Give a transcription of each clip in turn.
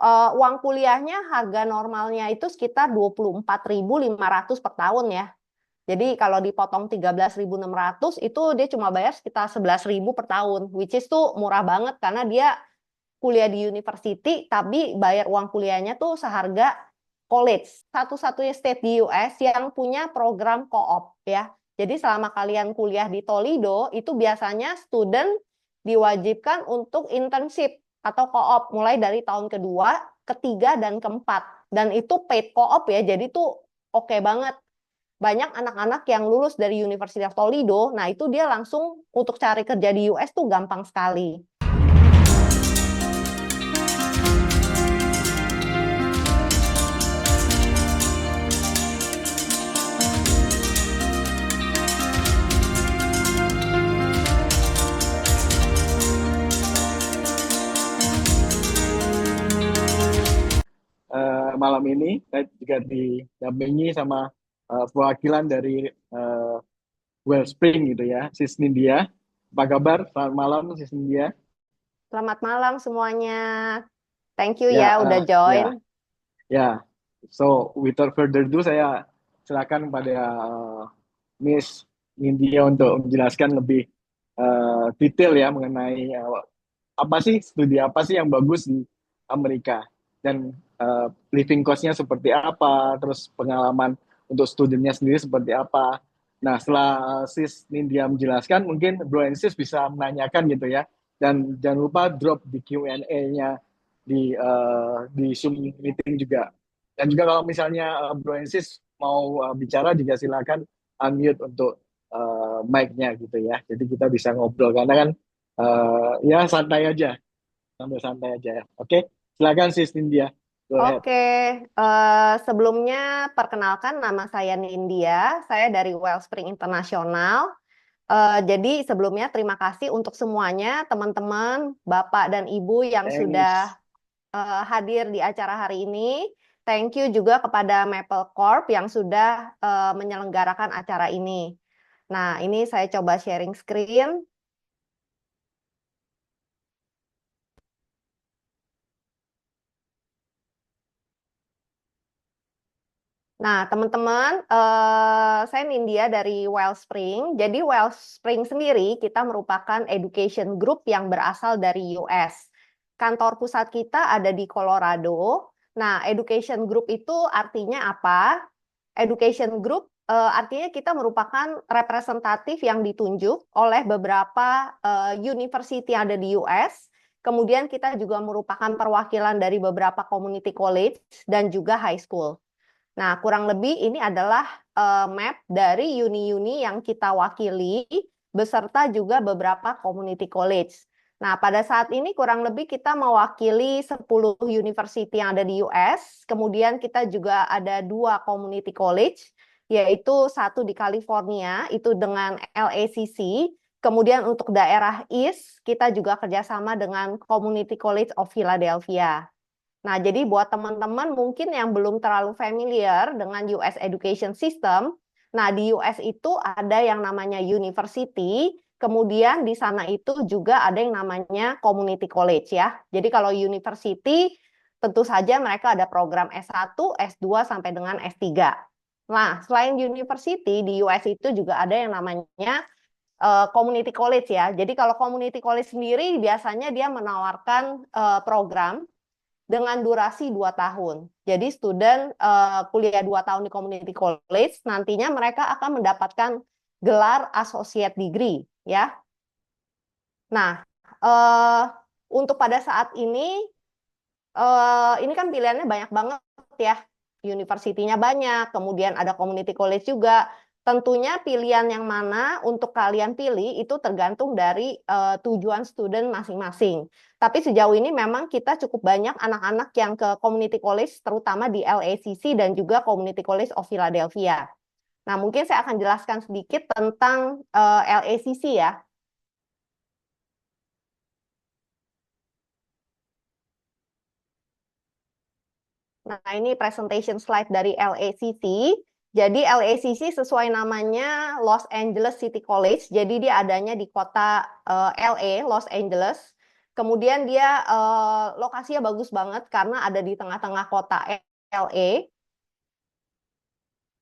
Uang kuliahnya harga normalnya itu sekitar 24.500 per tahun ya. Jadi kalau dipotong 13.600 itu dia cuma bayar sekitar 11.000 per tahun, which is tuh murah banget karena dia kuliah di university tapi bayar uang kuliahnya tuh seharga college. Satu-satunya state di US yang punya program co-op ya. Jadi selama kalian kuliah di Toledo itu biasanya student diwajibkan untuk internship atau co-op mulai dari tahun kedua, ketiga, dan keempat. Dan itu paid co-op ya, jadi tuh oke banget. Banyak anak-anak yang lulus dari University of Toledo, nah itu dia langsung untuk cari kerja di US tuh gampang sekali. Malam ini saya juga didampingi sama perwakilan dari Wellspring gitu ya, Sis Nindya. Apa kabar? Selamat malam, Sis Nindya. Selamat malam semuanya. Thank you Ya, ya udah join. ya, ya. So, without further ado, saya silakan pada Miss Nindya untuk menjelaskan lebih detail ya mengenai apa sih studi apa sih yang bagus di Amerika dan living cost-nya seperti apa, terus pengalaman untuk studinya sendiri seperti apa. Nah, setelah Sis Nindya menjelaskan, mungkin Bro and Sis bisa menanyakan gitu ya. Dan jangan lupa drop di Q&A-nya di Zoom meeting juga. Dan juga kalau misalnya Bro and Sis mau bicara juga silakan unmute untuk mic-nya gitu ya. Jadi kita bisa ngobrol karena kan ya santai aja, sambil santai aja ya. Oke, silakan Sis Nindya. Go ahead. Oke, sebelumnya perkenalkan nama saya Nindya, saya dari Wellspring International. Jadi sebelumnya terima kasih untuk semuanya, teman-teman, Bapak dan Ibu yang sudah Thanks. hadir di acara hari ini. Thank you juga kepada Maple Corp yang sudah menyelenggarakan acara ini. Nah, ini saya coba sharing screen. Nah, teman-teman, saya Nindya dari Wellspring. Jadi Wellspring sendiri kita merupakan education group yang berasal dari US. Kantor pusat kita ada di Colorado. Nah, education group itu artinya apa? Education group artinya kita merupakan representatif yang ditunjuk oleh beberapa university yang ada di US. Kemudian kita juga merupakan perwakilan dari beberapa community college dan juga high school. Nah, kurang lebih ini adalah map dari uni-uni yang kita wakili beserta juga beberapa community college. Nah, pada saat ini kurang lebih kita mewakili 10 university yang ada di US, kemudian kita juga ada 2 community college, yaitu satu di California, itu dengan LACC, kemudian untuk daerah East, kita juga kerjasama dengan Community College of Philadelphia. Nah, jadi buat teman-teman mungkin yang belum terlalu familiar dengan US Education System, nah di US itu ada yang namanya university, kemudian di sana itu juga ada yang namanya community college ya. Jadi kalau university tentu saja mereka ada program S1, S2 sampai dengan S3. Nah, selain university di US itu juga ada yang namanya community college ya. Jadi kalau community college sendiri biasanya dia menawarkan program dengan durasi 2 tahun. Jadi student kuliah 2 tahun di community college, nantinya mereka akan mendapatkan gelar associate degree ya. Nah, eh, untuk pada saat ini kan pilihannya banyak banget ya. University-nya banyak, kemudian ada community college juga. Tentunya pilihan yang mana untuk kalian pilih itu tergantung dari tujuan student masing-masing. Tapi sejauh ini memang kita cukup banyak anak-anak yang ke community college, terutama di LACC dan juga Community College of Philadelphia. Nah, mungkin saya akan jelaskan sedikit tentang LACC ya. Nah, ini presentation slide dari LACC. Jadi LACC sesuai namanya Los Angeles City College. Jadi dia adanya di kota LA, Los Angeles. Kemudian dia lokasinya bagus banget karena ada di tengah-tengah kota LA.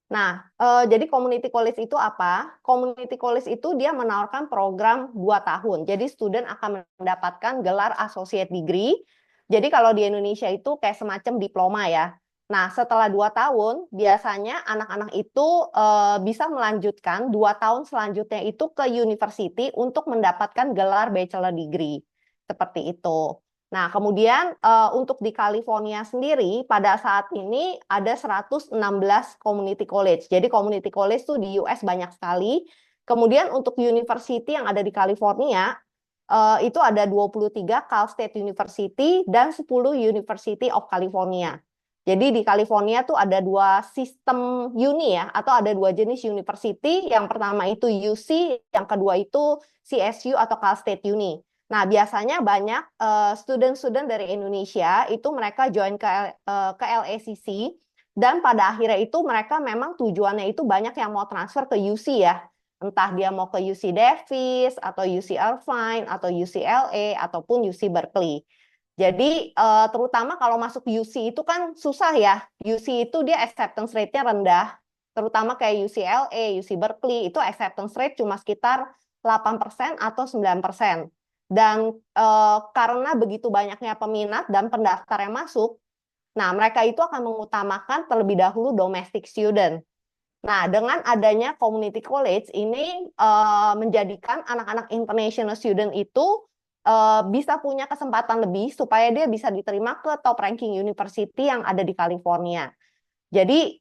Nah, jadi community college itu apa? Community college itu dia menawarkan program 2 tahun. Jadi student akan mendapatkan gelar associate degree. Jadi kalau di Indonesia itu kayak semacam diploma ya. Nah, setelah 2 tahun, biasanya anak-anak itu bisa melanjutkan 2 tahun selanjutnya itu ke university untuk mendapatkan gelar bachelor degree. Seperti itu. Nah, kemudian untuk di California sendiri, pada saat ini ada 116 community college. Jadi community college tuh di US banyak sekali. Kemudian untuk university yang ada di California, itu ada 23 Cal State University dan 10 University of California. Jadi di California tuh ada 2 sistem uni ya, atau ada 2 jenis university. Yang pertama itu UC, yang kedua itu CSU atau Cal State Uni. Nah, biasanya banyak student-student dari Indonesia itu mereka join ke LACC, dan pada akhirnya itu mereka memang tujuannya itu banyak yang mau transfer ke UC ya. Entah dia mau ke UC Davis atau UC Irvine atau UCLA ataupun UC Berkeley. Jadi terutama kalau masuk UC itu kan susah ya. UC itu dia acceptance rate-nya rendah. Terutama kayak UCLA, UC Berkeley itu acceptance rate cuma sekitar 8% atau 9%. Dan karena begitu banyaknya peminat dan pendaftar yang masuk, nah mereka itu akan mengutamakan terlebih dahulu domestic student. Nah, dengan adanya community college ini menjadikan anak-anak international student itu bisa punya kesempatan lebih supaya dia bisa diterima ke top ranking university yang ada di California. Jadi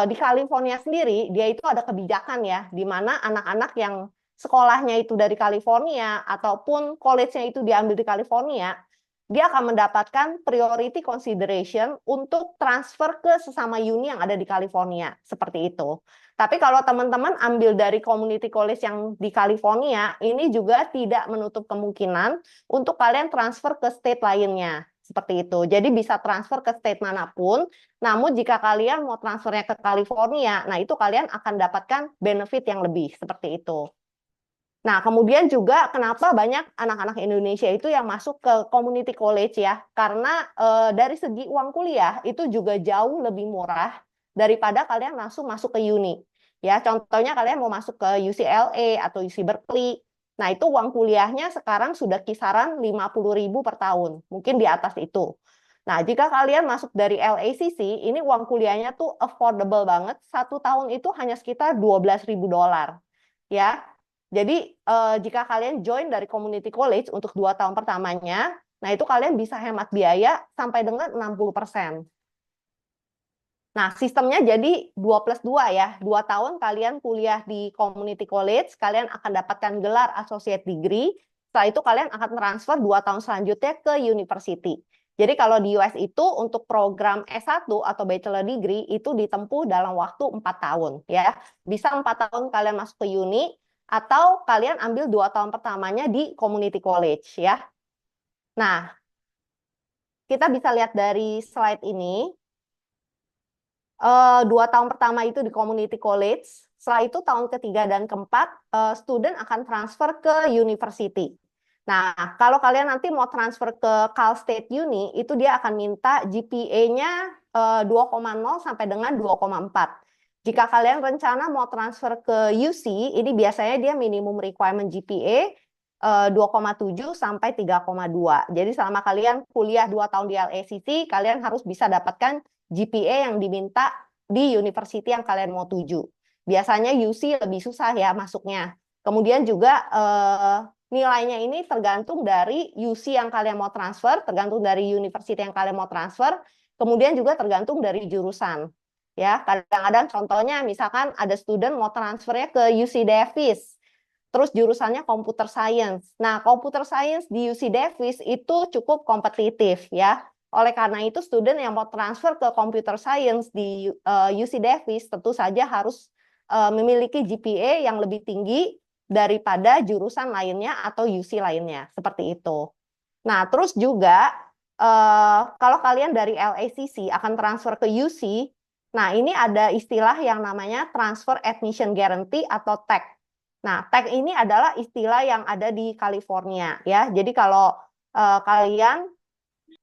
di California sendiri dia itu ada kebijakan ya, di mana anak-anak yang sekolahnya itu dari California ataupun college-nya itu diambil di California, dia akan mendapatkan priority consideration untuk transfer ke sesama uni yang ada di California, seperti itu. Tapi kalau teman-teman ambil dari community college yang di California, ini juga tidak menutup kemungkinan untuk kalian transfer ke state lainnya, seperti itu. Jadi bisa transfer ke state manapun, namun jika kalian mau transfernya ke California, nah itu kalian akan dapatkan benefit yang lebih, seperti itu. Nah, kemudian juga kenapa banyak anak-anak Indonesia itu yang masuk ke community college ya? Karena dari segi uang kuliah itu juga jauh lebih murah daripada kalian langsung masuk ke uni. Ya, contohnya kalian mau masuk ke UCLA atau UC Berkeley. Nah, itu uang kuliahnya sekarang sudah kisaran 50.000 per tahun, mungkin di atas itu. Nah, jika kalian masuk dari LACC, ini uang kuliahnya tuh affordable banget. 1 tahun itu hanya sekitar $12.000. Ya, jadi jika kalian join dari community college untuk 2 tahun pertamanya, nah itu kalian bisa hemat biaya sampai dengan 60%. Nah, sistemnya jadi 2+2 ya. 2 tahun kalian kuliah di community college, kalian akan dapatkan gelar associate degree. Setelah itu kalian akan transfer 2 tahun selanjutnya ke university. Jadi kalau di US itu untuk program S1 atau bachelor degree itu ditempuh dalam waktu 4 tahun ya. Bisa 4 tahun kalian masuk ke uni, atau kalian ambil 2 tahun pertamanya di community college ya. Nah, kita bisa lihat dari slide ini, 2 tahun pertama itu di community college, setelah itu tahun ketiga dan keempat, student akan transfer ke university. Nah, kalau kalian nanti mau transfer ke Cal State Uni, itu dia akan minta GPA-nya 2,0 sampai dengan 2,4. Jika kalian rencana mau transfer ke UC, ini biasanya dia minimum requirement GPA 2,7 sampai 3,2. Jadi selama kalian kuliah 2 tahun di LACC, kalian harus bisa dapatkan GPA yang diminta di university yang kalian mau tuju. Biasanya UC lebih susah ya masuknya. Kemudian juga nilainya ini tergantung dari UC yang kalian mau transfer, tergantung dari university yang kalian mau transfer, kemudian juga tergantung dari jurusan. Ya, kadang-kadang contohnya misalkan ada student mau transfernya ke UC Davis, terus jurusannya computer science. Nah, computer science di UC Davis itu cukup kompetitif ya. Oleh karena itu, student yang mau transfer ke computer science di UC Davis tentu saja harus memiliki GPA yang lebih tinggi daripada jurusan lainnya atau UC lainnya, seperti itu. Nah, terus juga kalau kalian dari LACC akan transfer ke UC, nah ini ada istilah yang namanya Transfer Admission Guarantee atau TAG. Nah, TAG ini adalah istilah yang ada di California ya. Jadi kalau kalian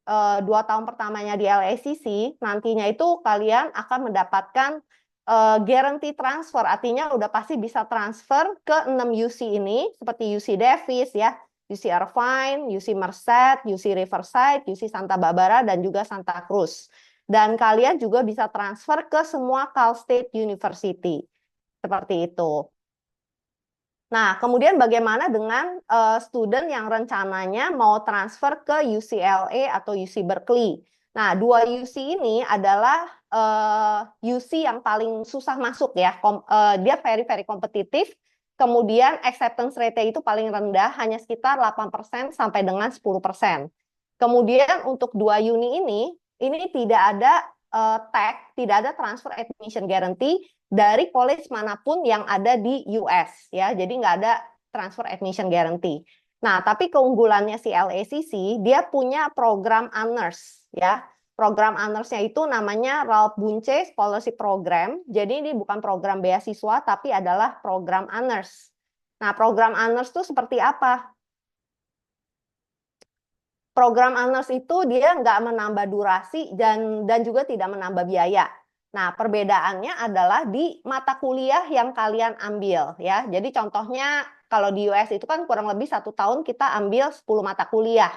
2 tahun pertamanya di LACC, nantinya itu kalian akan mendapatkan guarantee transfer, artinya udah pasti bisa transfer ke 6 UC ini, seperti UC Davis ya, UC Irvine, UC Merced, UC Riverside, UC Santa Barbara, dan juga Santa Cruz. Dan kalian juga bisa transfer ke semua Cal State University. Seperti itu. Nah, kemudian bagaimana dengan student yang rencananya mau transfer ke UCLA atau UC Berkeley? Nah, 2 UC ini adalah UC yang paling susah masuk ya. Dia very kompetitif. Kemudian acceptance rate itu paling rendah, hanya sekitar 8% sampai dengan 10%. Kemudian untuk 2 uni ini tidak ada tag, tidak ada transfer admission guarantee dari college manapun yang ada di US ya. Jadi nggak ada transfer admission guarantee. Nah, tapi keunggulannya si LACC, dia punya program honors ya. Program honors-nya itu namanya Ralph Bunche Scholarship Program. Jadi ini bukan program beasiswa tapi adalah program honors. Nah, program honors itu seperti apa? Program honors itu dia nggak menambah durasi dan juga tidak menambah biaya. Nah, perbedaannya adalah di mata kuliah yang kalian ambil ya. Jadi contohnya kalau di US itu kan kurang lebih 1 tahun kita ambil 10 mata kuliah.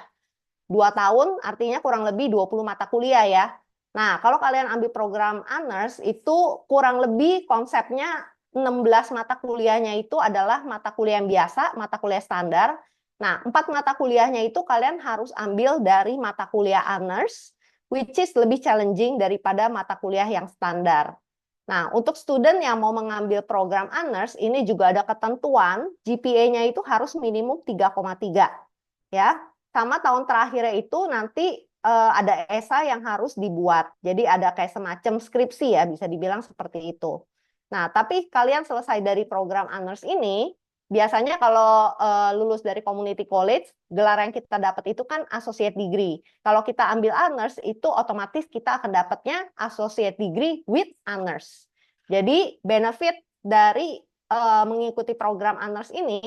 2 tahun artinya kurang lebih 20 mata kuliah ya. Nah, kalau kalian ambil program honors itu kurang lebih konsepnya 16 mata kuliahnya itu adalah mata kuliah yang biasa, mata kuliah standar. Nah, 4 mata kuliahnya itu kalian harus ambil dari mata kuliah honors, which is lebih challenging daripada mata kuliah yang standar. Nah, untuk student yang mau mengambil program honors, ini juga ada ketentuan, GPA-nya itu harus minimum 3,3. Ya, sama tahun terakhir itu nanti ada esai yang harus dibuat. Jadi ada kayak semacam skripsi ya, bisa dibilang seperti itu. Nah, tapi kalian selesai dari program honors ini, biasanya kalau lulus dari community college, gelar yang kita dapat itu kan associate degree. Kalau kita ambil honors, itu otomatis kita akan dapatnya associate degree with honors. Jadi benefit dari mengikuti program honors ini,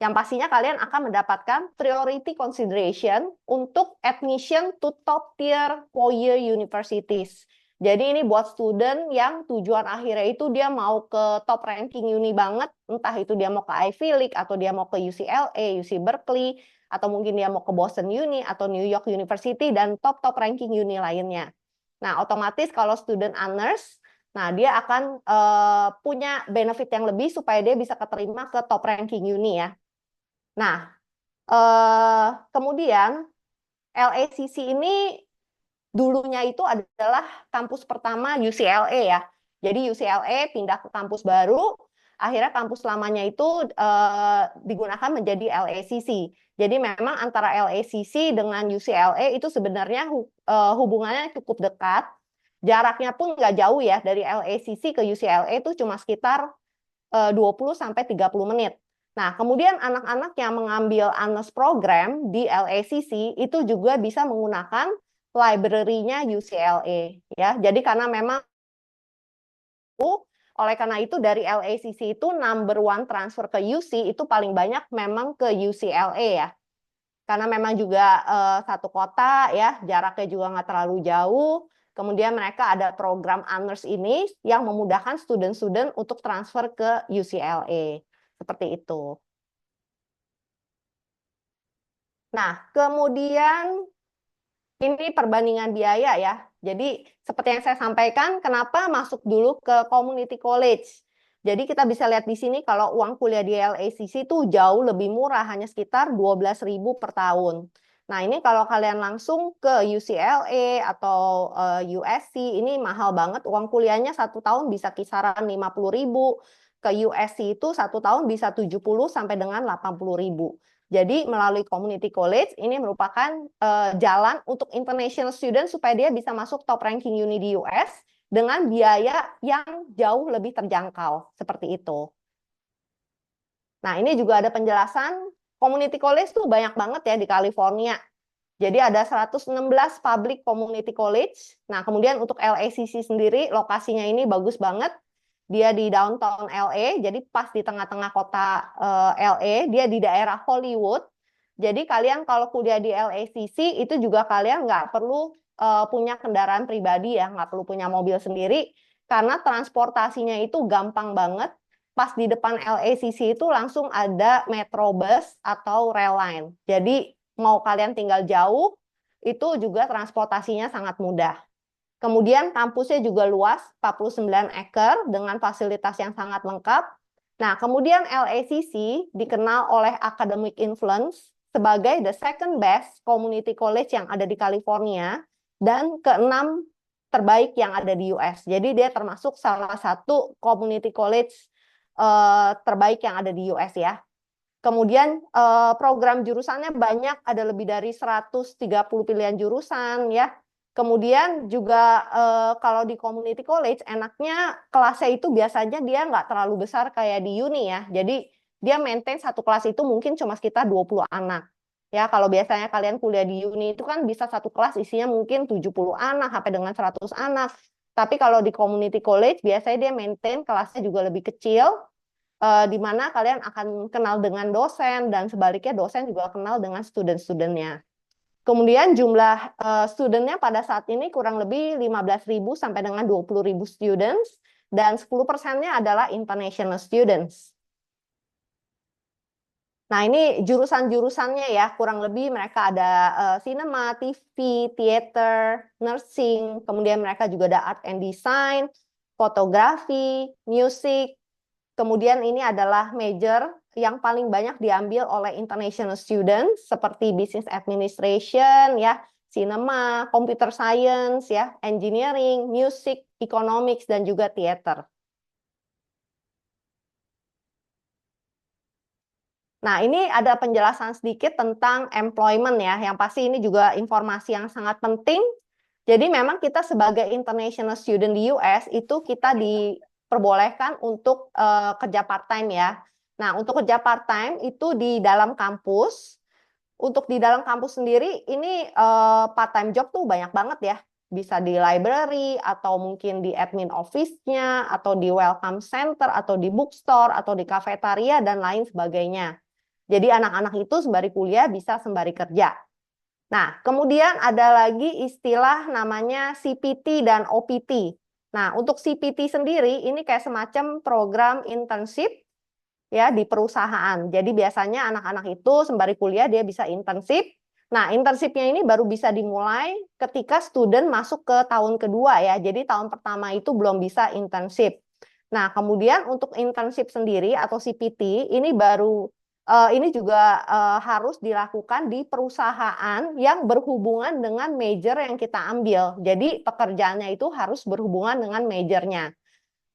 yang pastinya kalian akan mendapatkan priority consideration untuk admission to top tier 4-year universities. Jadi ini buat student yang tujuan akhirnya itu dia mau ke top ranking uni banget, entah itu dia mau ke Ivy League atau dia mau ke UCLA, UC Berkeley, atau mungkin dia mau ke Boston Uni atau New York University dan top ranking uni lainnya. Nah, otomatis kalau student honors, nah dia akan punya benefit yang lebih supaya dia bisa keterima ke top ranking uni ya. Nah, kemudian LACC ini dulunya itu adalah kampus pertama UCLA ya. Jadi UCLA pindah ke kampus baru, akhirnya kampus lamanya itu digunakan menjadi LACC. Jadi memang antara LACC dengan UCLA itu sebenarnya hubungannya cukup dekat. Jaraknya pun nggak jauh ya, dari LACC ke UCLA itu cuma sekitar 20-30 menit. Nah, kemudian anak-anak yang mengambil honors program di LACC itu juga bisa menggunakan library-nya UCLA ya. Jadi karena memang oleh karena itu dari LACC itu number 1 transfer ke UC itu paling banyak memang ke UCLA ya. Karena memang juga satu kota ya, jaraknya juga nggak terlalu jauh. Kemudian mereka ada program honors ini yang memudahkan student-student untuk transfer ke UCLA. Seperti itu. Nah, kemudian ini perbandingan biaya ya. Jadi seperti yang saya sampaikan, kenapa masuk dulu ke community college. Jadi kita bisa lihat di sini kalau uang kuliah di LACC itu jauh lebih murah, hanya sekitar 12.000 per tahun. Nah, ini kalau kalian langsung ke UCLA atau USC, ini mahal banget. Uang kuliahnya 1 tahun bisa kisaran 50.000. Ke USC itu 1 tahun bisa 70 sampai dengan 80.000. Jadi melalui community college ini merupakan jalan untuk international student supaya dia bisa masuk top ranking uni di US dengan biaya yang jauh lebih terjangkau. Seperti itu. Nah, ini juga ada penjelasan community college tuh banyak banget ya di California. Jadi ada 116 public community college. Nah, kemudian untuk LACC sendiri lokasinya ini bagus banget. Dia di downtown LA, jadi pas di tengah-tengah kota LA, dia di daerah Hollywood. Jadi kalian kalau kuliah di LACC itu juga kalian nggak perlu punya kendaraan pribadi ya, nggak perlu punya mobil sendiri, karena transportasinya itu gampang banget. Pas di depan LACC itu langsung ada Metrobus atau Rail Line. Jadi mau kalian tinggal jauh, itu juga transportasinya sangat mudah. Kemudian kampusnya juga luas, 49 acre dengan fasilitas yang sangat lengkap. Nah, kemudian LACC dikenal oleh academic influence sebagai the second best community college yang ada di California dan keenam terbaik yang ada di US. Jadi dia termasuk salah satu community college terbaik yang ada di US ya. Kemudian program jurusannya banyak, ada lebih dari 130 pilihan jurusan ya. Kemudian juga kalau di community college enaknya kelasnya itu biasanya dia nggak terlalu besar kayak di uni ya. Jadi dia maintain satu kelas itu mungkin cuma sekitar 20 anak. Ya, kalau biasanya kalian kuliah di uni itu kan bisa satu kelas isinya mungkin 70 anak sampai dengan 100 anak. Tapi kalau di community college biasanya dia maintain kelasnya juga lebih kecil, di mana kalian akan kenal dengan dosen dan sebaliknya dosen juga kenal dengan student-studentnya. Kemudian jumlah studentnya pada saat ini kurang lebih 15.000 sampai dengan 20.000 students dan 10%-nya adalah international students. Nah, ini jurusan-jurusannya ya, kurang lebih mereka ada cinema, TV, theater, nursing, kemudian mereka juga ada art and design, fotografi, music. Kemudian ini adalah major yang paling banyak diambil oleh international students seperti business administration ya, cinema, computer science ya, engineering, music, economics dan juga theater. Nah, ini ada penjelasan sedikit tentang employment ya, yang pasti ini juga informasi yang sangat penting. Jadi memang kita sebagai international student di US itu kita diperbolehkan untuk kerja part-time ya. Nah, untuk kerja part-time itu di dalam kampus. Untuk di dalam kampus sendiri ini part-time job tuh banyak banget ya. Bisa di library atau mungkin di admin office-nya atau di welcome center atau di bookstore atau di kafetaria dan lain sebagainya. Jadi anak-anak itu sembari kuliah bisa sembari kerja. Nah, kemudian ada lagi istilah namanya CPT dan OPT. Nah, untuk CPT sendiri ini kayak semacam program internship ya di perusahaan. Jadi biasanya anak-anak itu sembari kuliah dia bisa internship. Nah, internshipnya ini baru bisa dimulai ketika student masuk ke tahun kedua ya. Jadi tahun pertama itu belum bisa internship. Nah, kemudian untuk internship sendiri atau CPT ini baru ini juga harus dilakukan di perusahaan yang berhubungan dengan major yang kita ambil. Jadi pekerjaannya itu harus berhubungan dengan majornya.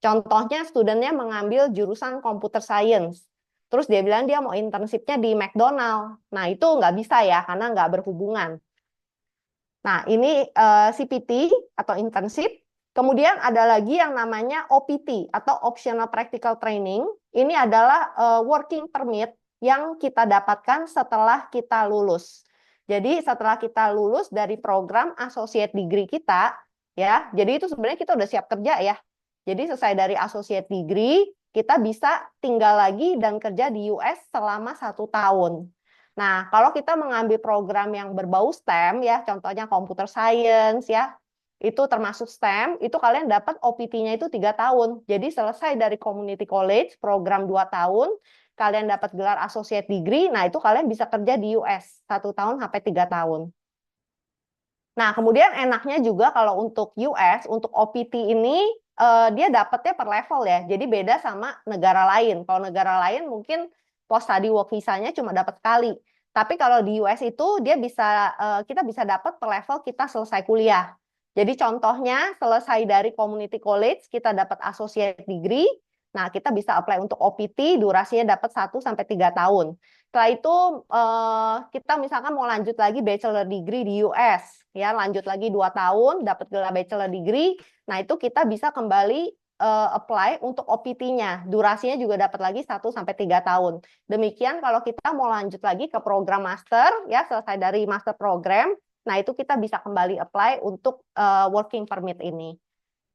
Contohnya studentnya mengambil jurusan computer science. Terus dia bilang dia mau internshipnya di McDonald. Nah itu nggak bisa ya karena nggak berhubungan. Nah ini CPT atau internship. Kemudian ada lagi yang namanya OPT atau Optional Practical Training. Ini adalah working permit yang kita dapatkan setelah kita lulus. Jadi setelah kita lulus dari program associate degree kita, ya, jadi itu sebenarnya kita udah siap kerja ya. Jadi selesai dari associate degree, kita bisa tinggal lagi dan kerja di US selama 1 tahun. Nah, kalau kita mengambil program yang berbau STEM, ya, contohnya computer science, ya, itu termasuk STEM, itu kalian dapat OPT-nya itu 3 tahun. Jadi selesai dari community college, program 2 tahun, kalian dapat gelar associate degree, nah itu kalian bisa kerja di US 1 tahun sampai 3 tahun. Nah, kemudian enaknya juga kalau untuk US, untuk OPT ini, dia dapatnya per level ya, jadi beda sama negara lain. Kalau negara lain mungkin post study work visa-nya cuma dapat sekali. Tapi kalau di US itu dia bisa kita bisa dapat per level kita selesai kuliah. Jadi contohnya selesai dari community college kita dapat associate degree. Nah, kita bisa apply untuk OPT, durasinya dapat 1 sampai 3 tahun. Setelah itu kita misalkan mau lanjut lagi bachelor degree di US, ya lanjut lagi 2 tahun dapat gelar bachelor degree. Nah, itu kita bisa kembali apply untuk OPT-nya. Durasinya juga dapat lagi 1 sampai 3 tahun. Demikian kalau kita mau lanjut lagi ke program master, ya selesai dari master program, nah itu kita bisa kembali apply untuk working permit ini.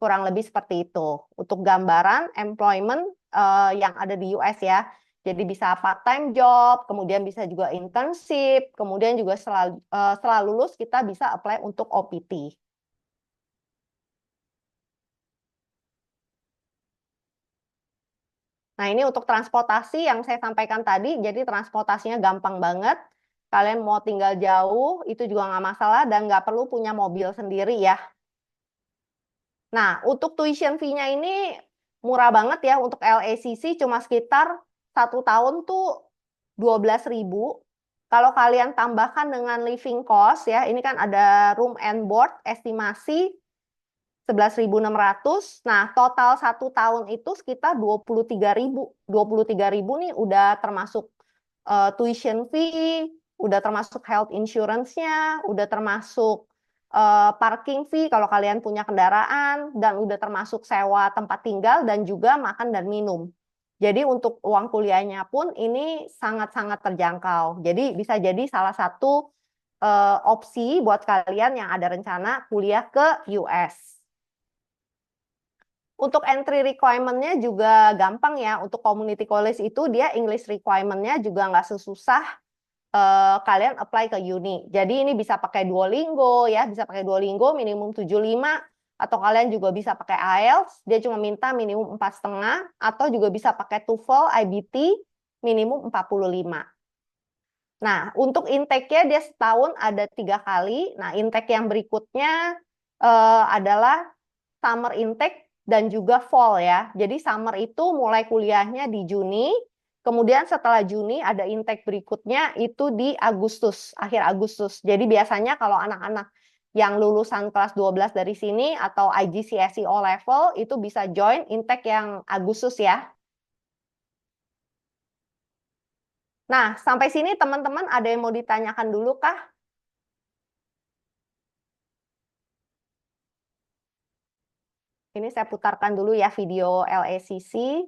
Kurang lebih seperti itu. Untuk gambaran employment yang ada di US ya. Jadi bisa part-time job, kemudian bisa juga internship, kemudian juga setelah lulus kita bisa apply untuk OPT. Nah, ini untuk transportasi yang saya sampaikan tadi, jadi transportasinya gampang banget. Kalian mau tinggal jauh, itu juga nggak masalah dan nggak perlu punya mobil sendiri ya. Nah, untuk tuition fee-nya ini murah banget ya. Untuk LACC cuma sekitar 1 tahun tuh 12.000. Kalau kalian tambahkan dengan living cost ya, ini kan ada room and board estimasi 11.600. Nah, total 1 tahun itu sekitar 23.000. 23.000 nih udah termasuk tuition fee, udah termasuk health insurance-nya, udah termasuk parking fee kalau kalian punya kendaraan, dan udah termasuk sewa tempat tinggal dan juga makan dan minum. Jadi untuk uang kuliahnya pun ini sangat-sangat terjangkau. Jadi bisa jadi salah satu opsi buat kalian yang ada rencana kuliah ke US. Untuk entry requirement-nya juga gampang ya. Untuk community college itu dia English requirement-nya juga nggak sesusah kalian apply ke uni. Jadi ini bisa pakai Duolingo ya, bisa pakai Duolingo minimum 75, atau kalian juga bisa pakai IELTS, dia cuma minta minimum 4,5, atau juga bisa pakai TOEFL, IBT minimum 45. Nah, untuk intake-nya dia setahun ada 3 kali. Nah, intake yang berikutnya adalah summer intake dan juga fall ya. Jadi summer itu mulai kuliahnya di Juni, kemudian setelah Juni ada intake berikutnya itu di Agustus, akhir Agustus. Jadi biasanya kalau anak-anak yang lulusan kelas 12 dari sini atau IGCSE O level itu bisa join intake yang Agustus ya. Nah, sampai sini teman-teman ada yang mau ditanyakan dulu kah? Ini saya putarkan dulu ya video LACC.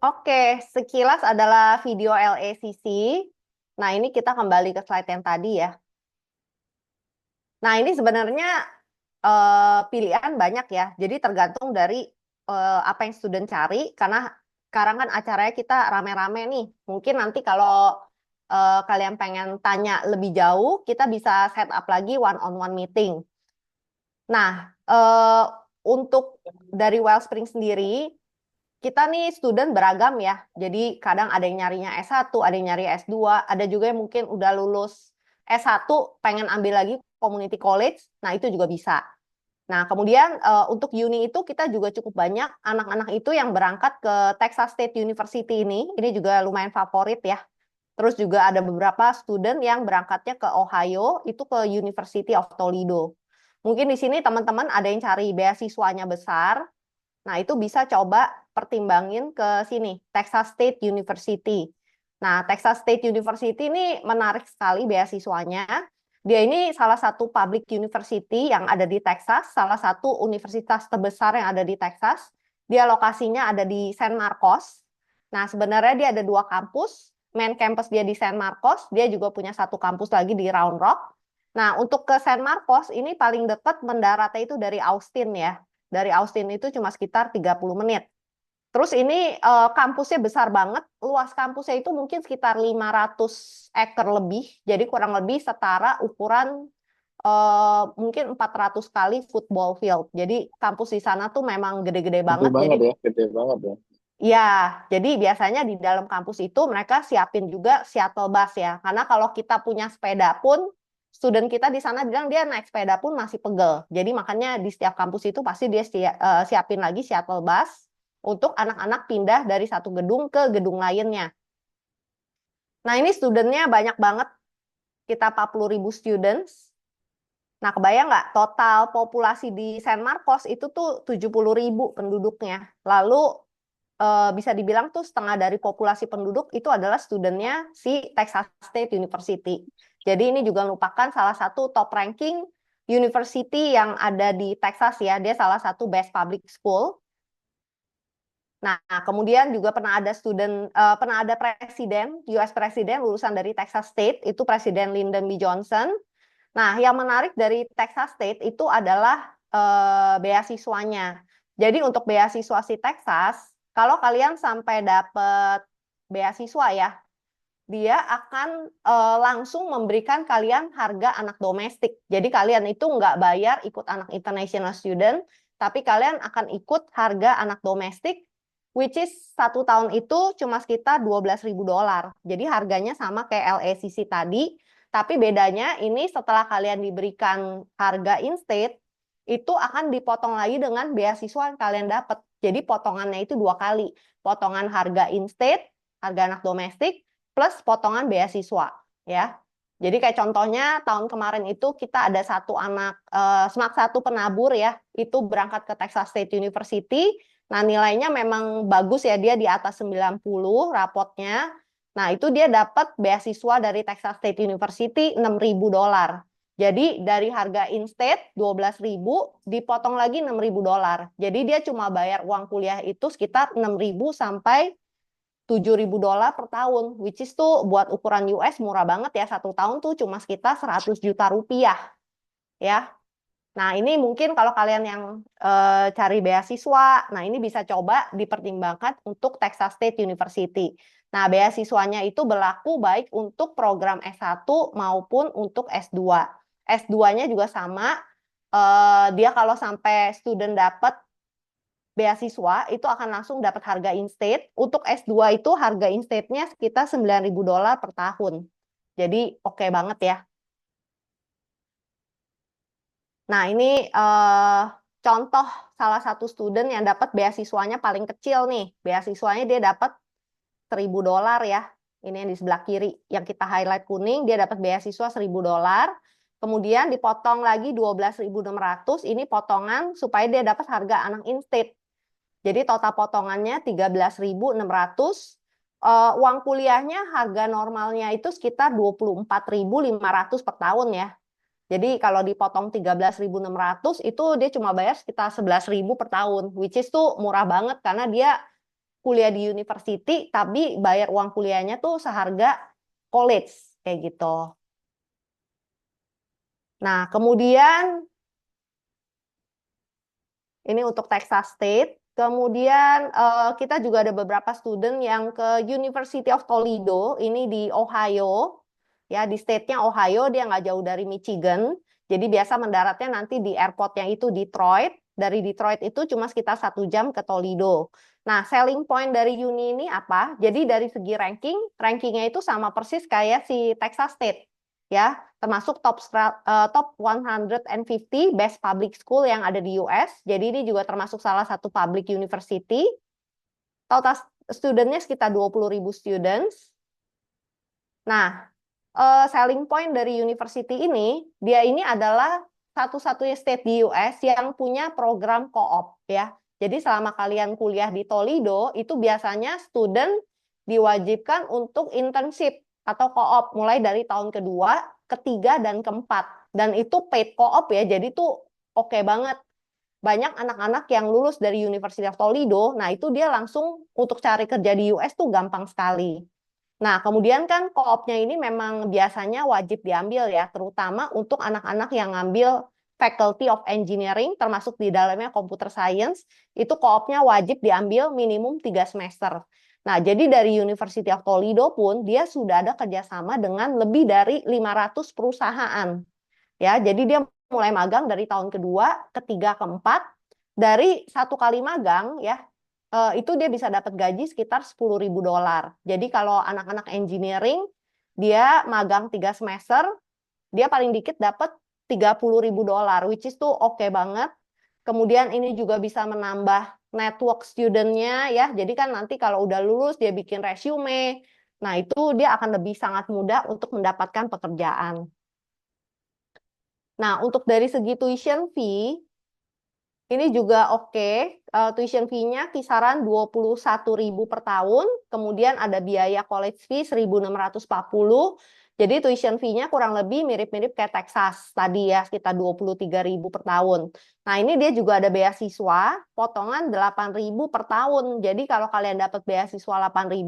Oke, sekilas adalah video LACC. Nah, ini kita kembali ke slide yang tadi ya. Nah, ini sebenarnya pilihan banyak ya. Jadi tergantung dari apa yang student cari. Karena sekarang kan acaranya kita rame-rame nih. Mungkin nanti kalau kalian pengen tanya lebih jauh, kita bisa set up lagi one-on-one meeting. Nah, untuk dari Wellspring sendiri, kita nih student beragam ya. Jadi kadang ada yang nyarinya S1, ada yang nyari S2, ada juga yang mungkin udah lulus S1 pengen ambil lagi community college. Nah, itu juga bisa. Nah, kemudian untuk uni itu kita juga cukup banyak anak-anak itu yang berangkat ke Texas State University ini. Ini juga lumayan favorit ya. Terus juga ada beberapa student yang berangkatnya ke Ohio, itu ke University of Toledo. Mungkin di sini teman-teman ada yang cari beasiswanya besar. Nah, itu bisa coba pertimbangin ke sini, Texas State University. Nah, Texas State University ini menarik sekali beasiswanya. Dia ini salah satu public university yang ada di Texas, salah satu universitas terbesar yang ada di Texas. Dia lokasinya ada di San Marcos. Nah, sebenarnya dia ada dua kampus. Main campus dia di San Marcos, dia juga punya satu kampus lagi di Round Rock. Nah, untuk ke San Marcos ini paling dekat mendaratnya itu dari Austin ya. Dari Austin itu cuma sekitar 30 menit. Terus ini kampusnya besar banget, luas kampusnya itu mungkin sekitar 500 acre lebih, jadi kurang lebih setara ukuran mungkin 400 kali football field. Jadi kampus di sana tuh memang gede-gede Gede banget. Jadi banget ya, gede banget ya. ya, jadi biasanya di dalam kampus itu mereka siapin juga shuttle bus ya. Karena kalau kita punya sepeda pun, student kita di sana bilang dia naik sepeda pun masih pegel. Jadi makanya di setiap kampus itu pasti dia siapin lagi shuttle bus untuk anak-anak pindah dari satu gedung ke gedung lainnya. Nah, ini studentnya banyak banget, kita 40.000 students. Nah, kebayang nggak total populasi di San Marcos itu tuh 70.000 penduduknya. Lalu bisa dibilang tuh setengah dari populasi penduduk itu adalah studentnya si Texas State University. Jadi ini juga merupakan salah satu top ranking university yang ada di Texas ya. Dia salah satu best public school. Nah, kemudian juga pernah ada presiden, US presiden lulusan dari Texas State, itu Presiden Lyndon B. Johnson. Nah, yang menarik dari Texas State itu adalah beasiswanya. Jadi untuk beasiswa si Texas, kalau kalian sampai dapat beasiswa ya, dia akan langsung memberikan kalian harga anak domestik. Jadi kalian itu nggak bayar ikut anak international student, tapi kalian akan ikut harga anak domestik, which is 1 tahun itu cuma sekitar $12.000. Jadi harganya sama kayak LACC tadi, tapi bedanya ini setelah kalian diberikan harga in-state, itu akan dipotong lagi dengan beasiswa yang kalian dapat. Jadi potongannya itu 2 kali. Potongan harga in-state, harga anak domestik, plus potongan beasiswa. Ya. Jadi kayak contohnya tahun kemarin itu kita ada satu anak, satu penabur ya, itu berangkat ke Texas State University. Nah nilainya memang bagus ya, dia di atas 90 rapotnya. Nah, itu dia dapat beasiswa dari Texas State University $6.000. Jadi dari harga in-state 12.000 dipotong lagi $6.000. Jadi dia cuma bayar uang kuliah itu sekitar 6.000 sampai $7.000 per tahun, which is tuh buat ukuran US murah banget ya, 1 tahun tuh cuma sekitar 100 juta rupiah ya. Nah, ini mungkin kalau kalian yang cari beasiswa, nah ini bisa coba dipertimbangkan untuk Texas State University. Nah, beasiswanya itu berlaku baik untuk program S1 maupun untuk S2. S2-nya juga sama, dia kalau sampai student dapat beasiswa, itu akan langsung dapat harga in-state. Untuk S2 itu harga in-state-nya sekitar $9.000 per tahun. Jadi oke banget ya. Nah, ini contoh salah satu student yang dapat beasiswanya paling kecil nih. Beasiswanya dia dapat $1.000 ya. Ini yang di sebelah kiri. Yang kita highlight kuning, dia dapat beasiswa $1.000. Kemudian dipotong lagi 12.600. Ini potongan supaya dia dapat harga anak in-state. Jadi total potongannya 13.600. Uang kuliahnya harga normalnya itu sekitar 24.500 per tahun ya. Jadi kalau dipotong 13.600 itu dia cuma bayar sekitar 11.000 per tahun, which is tuh murah banget karena dia kuliah di university tapi bayar uang kuliahnya tuh seharga college kayak gitu. Nah, kemudian ini untuk Texas State. Kemudian kita juga ada beberapa student yang ke University of Toledo, ini di Ohio. Ya, di state-nya Ohio, dia nggak jauh dari Michigan. Jadi biasa mendaratnya nanti di airport yang itu Detroit. Dari Detroit itu cuma sekitar 1 jam ke Toledo. Nah, selling point dari uni ini apa? Jadi dari segi rankingnya itu sama persis kayak si Texas State, ya, termasuk top 150 best public school yang ada di US. Jadi ini juga termasuk salah satu public university. Total studentnya sekitar 20.000 students. Nah, selling point dari university ini, dia ini adalah satu-satunya state di US yang punya program co-op ya. Jadi selama kalian kuliah di Toledo, itu biasanya student diwajibkan untuk internship atau co-op mulai dari tahun kedua, ketiga, dan keempat. Dan itu paid co-op ya, jadi tuh oke banget. Banyak anak-anak yang lulus dari University of Toledo, nah itu dia langsung untuk cari kerja di US tuh gampang sekali. Nah, kemudian kan co-opnya ini memang biasanya wajib diambil ya, terutama untuk anak-anak yang ngambil Faculty of Engineering, termasuk di dalamnya Computer Science, itu co-opnya wajib diambil minimum 3 semester. Nah, jadi dari University of Toledo pun dia sudah ada kerjasama dengan lebih dari 500 perusahaan. Ya, jadi dia mulai magang dari tahun kedua, ketiga, keempat. Dari 1 kali magang ya, itu dia bisa dapat gaji sekitar $10.000. Jadi kalau anak-anak engineering, dia magang 3 semester, dia paling dikit dapat $30.000, which is tuh oke banget. Kemudian ini juga bisa menambah network studentnya ya. Jadi kan nanti kalau udah lulus dia bikin resume. Nah itu dia akan lebih sangat mudah untuk mendapatkan pekerjaan. Nah untuk dari segi tuition fee, ini juga oke. Tuition fee-nya kisaran 21.000 per tahun, kemudian ada biaya college fee 1.640. Jadi tuition fee-nya kurang lebih mirip-mirip kayak Texas tadi ya, sekitar 23.000 per tahun. Nah, ini dia juga ada beasiswa, potongan 8.000 per tahun. Jadi kalau kalian dapat beasiswa 8.000,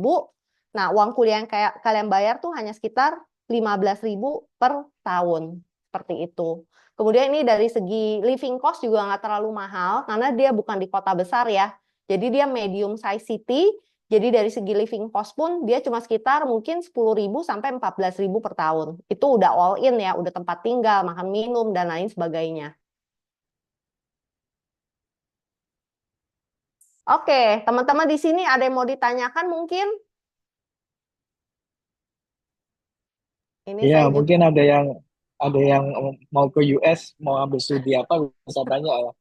nah uang kuliah yang kayak kalian bayar tuh hanya sekitar 15.000 per tahun. Seperti itu. Kemudian ini dari segi living cost juga nggak terlalu mahal karena dia bukan di kota besar ya. Jadi dia medium size city. Jadi dari segi living cost pun dia cuma sekitar mungkin 10.000 sampai 14.000 per tahun. Itu udah all in ya, udah tempat tinggal, makan minum dan lain sebagainya. Oke, teman-teman di sini ada yang mau ditanyakan mungkin? Ini Iya, saya juga. mungkin ada yang mau ke US, mau ambil studi apa bisa tanya ya.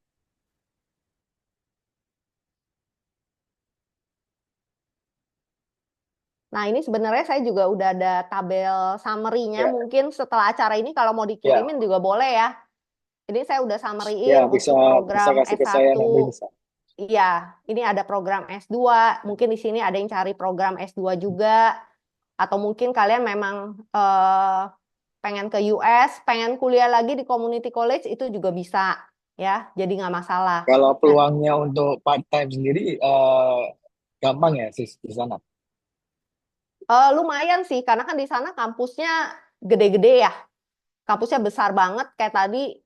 Nah, ini sebenarnya saya juga udah ada tabel summary-nya. Ya, Mungkin setelah acara ini kalau mau ya, dikirimin juga boleh ya. Ini saya udah ya summary-in bisa untuk bisa program kasih ke saya S1. nanti bisa. Iya, ini ada program S2. Mungkin di sini ada yang cari program S2 juga. Atau mungkin kalian memang pengen ke US, pengen kuliah lagi di community college, itu juga bisa. Ya, jadi nggak masalah. Kalau Nah, peluangnya untuk part time sendiri gampang ya sis di sana. lumayan sih, karena kan di sana kampusnya gede-gede ya. Kampusnya besar banget. Kayak tadi,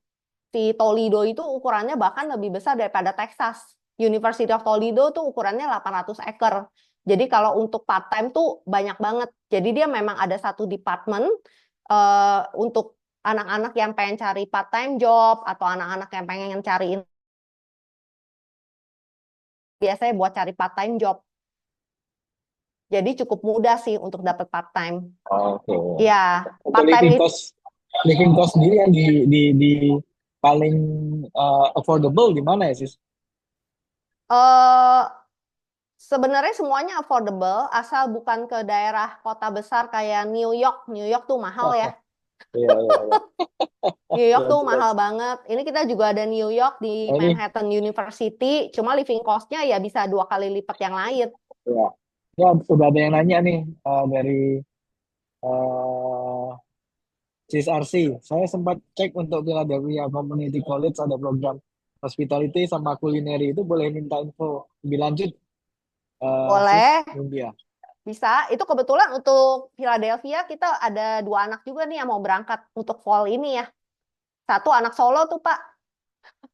si Toledo itu ukurannya bahkan lebih besar daripada Texas. University of Toledo tuh ukurannya 800 acre. Jadi kalau untuk part-time tuh banyak banget. Jadi dia memang ada satu department untuk anak-anak yang pengen cari part-time job atau anak-anak yang pengen cari biasanya buat cari part-time job. Jadi cukup mudah sih untuk dapat part-time. Oke. Ya, Untuk part-time itu living cost sendiri yang di paling affordable di mana ya sis? eh sebenarnya semuanya affordable, asal bukan ke daerah kota besar kayak New York. New York tuh mahal ya. Iya, iya, iya. New York Ya, tuh mahal jelas. banget. Ini kita juga ada New York di Nah, ini Manhattan University, cuma living cost-nya ya bisa 2 kali lipat yang lain. ya, ya udah ada yang nanya nih dari eh Sis RC. Saya sempat cek untuk Philadelphia Community College ada program hospitality sama culinary itu boleh minta info lebih lanjut Sis Boleh, India. bisa. Itu kebetulan untuk Philadelphia kita ada 2 anak juga nih yang mau berangkat untuk fall ini ya. Satu anak Solo tuh, Pak.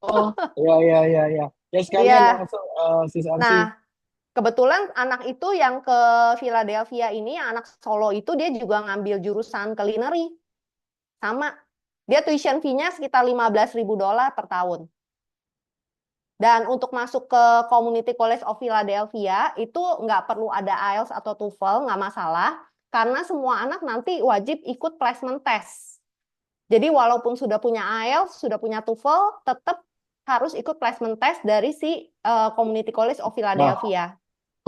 Oh, iya, iya, iya, iya. Ya sekalian Iya. langsung Sis RC. Nah, kebetulan anak itu yang ke Philadelphia ini, yang anak Solo itu dia juga ngambil jurusan culinary. Sama. Dia tuition fee-nya sekitar $15.000 per tahun. Dan untuk masuk ke Community College of Philadelphia itu nggak perlu ada IELTS atau TOEFL, nggak masalah, karena semua anak nanti wajib ikut placement test. Jadi walaupun sudah punya IELTS, sudah punya TOEFL, tetap harus ikut placement test dari si Community College of Nah, Philadelphia.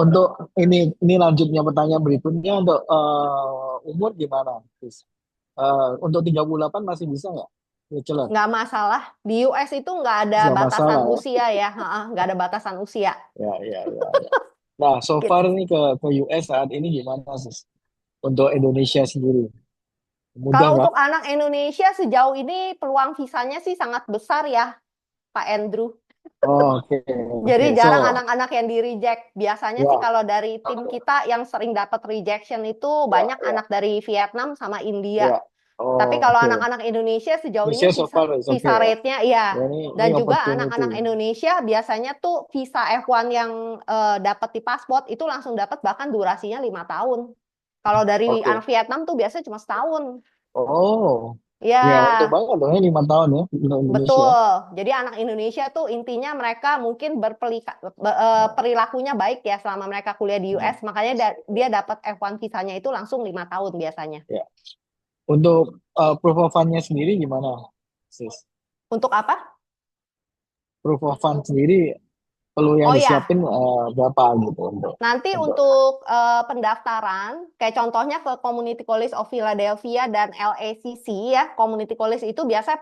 untuk ini lanjutnya pertanyaan berikutnya untuk umur gimana? Sis? Untuk 38 masih bisa nggak? Bachelor? Nggak masalah. Di US itu nggak ada Nggak batasan masalah ya. usia ya. Nggak ada batasan usia. Ya, ya, ya, ya. Nah, so Gitu. far nih ke US saat ini gimana sis? Untuk Indonesia sendiri, mudah Kalau nggak? untuk anak Indonesia sejauh ini peluang visanya sih sangat besar ya, Pak Andrew. Oh, oke, Jadi oke. jarang So, anak-anak yang di reject. Biasanya sih ya, kalau dari tim kita yang sering dapat rejection itu ya, banyak ya, anak dari Vietnam sama India. ya. Tapi Oh, kalau oke. anak-anak Indonesia sejauh ini Indonesia so visa far is visa okay ya. rate-nya iya. Ya, ini Dan juga opportunity. anak-anak Indonesia biasanya tuh visa F1 yang dapat di paspor itu langsung dapat bahkan durasinya 5 tahun. Kalau dari Oke. anak Vietnam tuh biasanya cuma setahun. Oh, ya untuk Ya, banget dong ya 5 tahun ya untuk Indonesia. betul. Jadi anak Indonesia tuh intinya mereka mungkin perilakunya baik ya selama mereka kuliah di US. Nah, Makanya dia dapat F1 visanya itu langsung 5 tahun biasanya. ya. Untuk proof of fund-nya sendiri gimana, sis? Untuk apa? Proof of fund sendiri perlu yang Oh ya, disiapin berapa gitu nanti untuk untuk pendaftaran, kayak contohnya ke Community College of Philadelphia dan LACC ya, Community College itu biasanya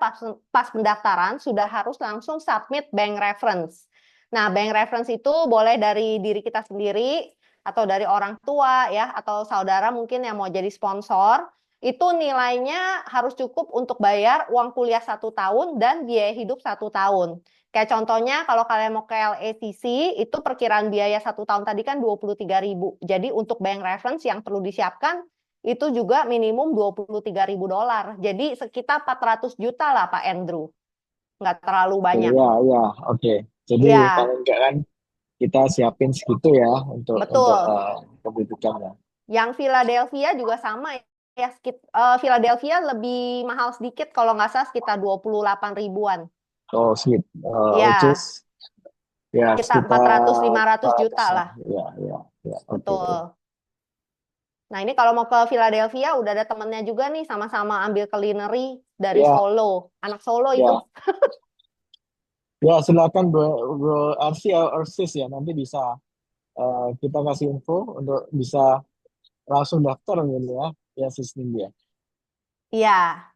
pas pendaftaran sudah harus langsung submit bank reference. Nah, bank reference itu boleh dari diri kita sendiri atau dari orang tua ya, atau saudara mungkin yang mau jadi sponsor. Itu nilainya harus cukup untuk bayar uang kuliah 1 tahun dan biaya hidup 1 tahun. Kayak contohnya kalau kalian mau ke LACC, itu perkiraan biaya 1 tahun tadi kan 23.000. Jadi untuk bank reference yang perlu disiapkan, itu juga minimum $23.000. Jadi sekitar 400 juta lah Pak Andrew. Nggak terlalu banyak. ya, ya, oke. Jadi Ya, paling enggak kan kita siapin segitu ya untuk betul. kebutuhannya. Yang Philadelphia juga sama ya. Philadelphia lebih mahal sedikit kalau nggak salah sekitar 28 ribuan. Oh, sweet. Which Ya, is ya sekitar sekitar 400-500 juta 100 lah. lah. Ya, ya, ya. Oke. Betul. Nah, ini kalau mau ke Philadelphia udah ada temennya juga nih sama-sama ambil culinary dari Ya, Solo. Anak Solo itu. ya. Ya, silakan bro Arsi or Sis ya. Nanti bisa kita kasih info untuk bisa langsung daftar gitu ya. Ya, Sis Nindya. Iya.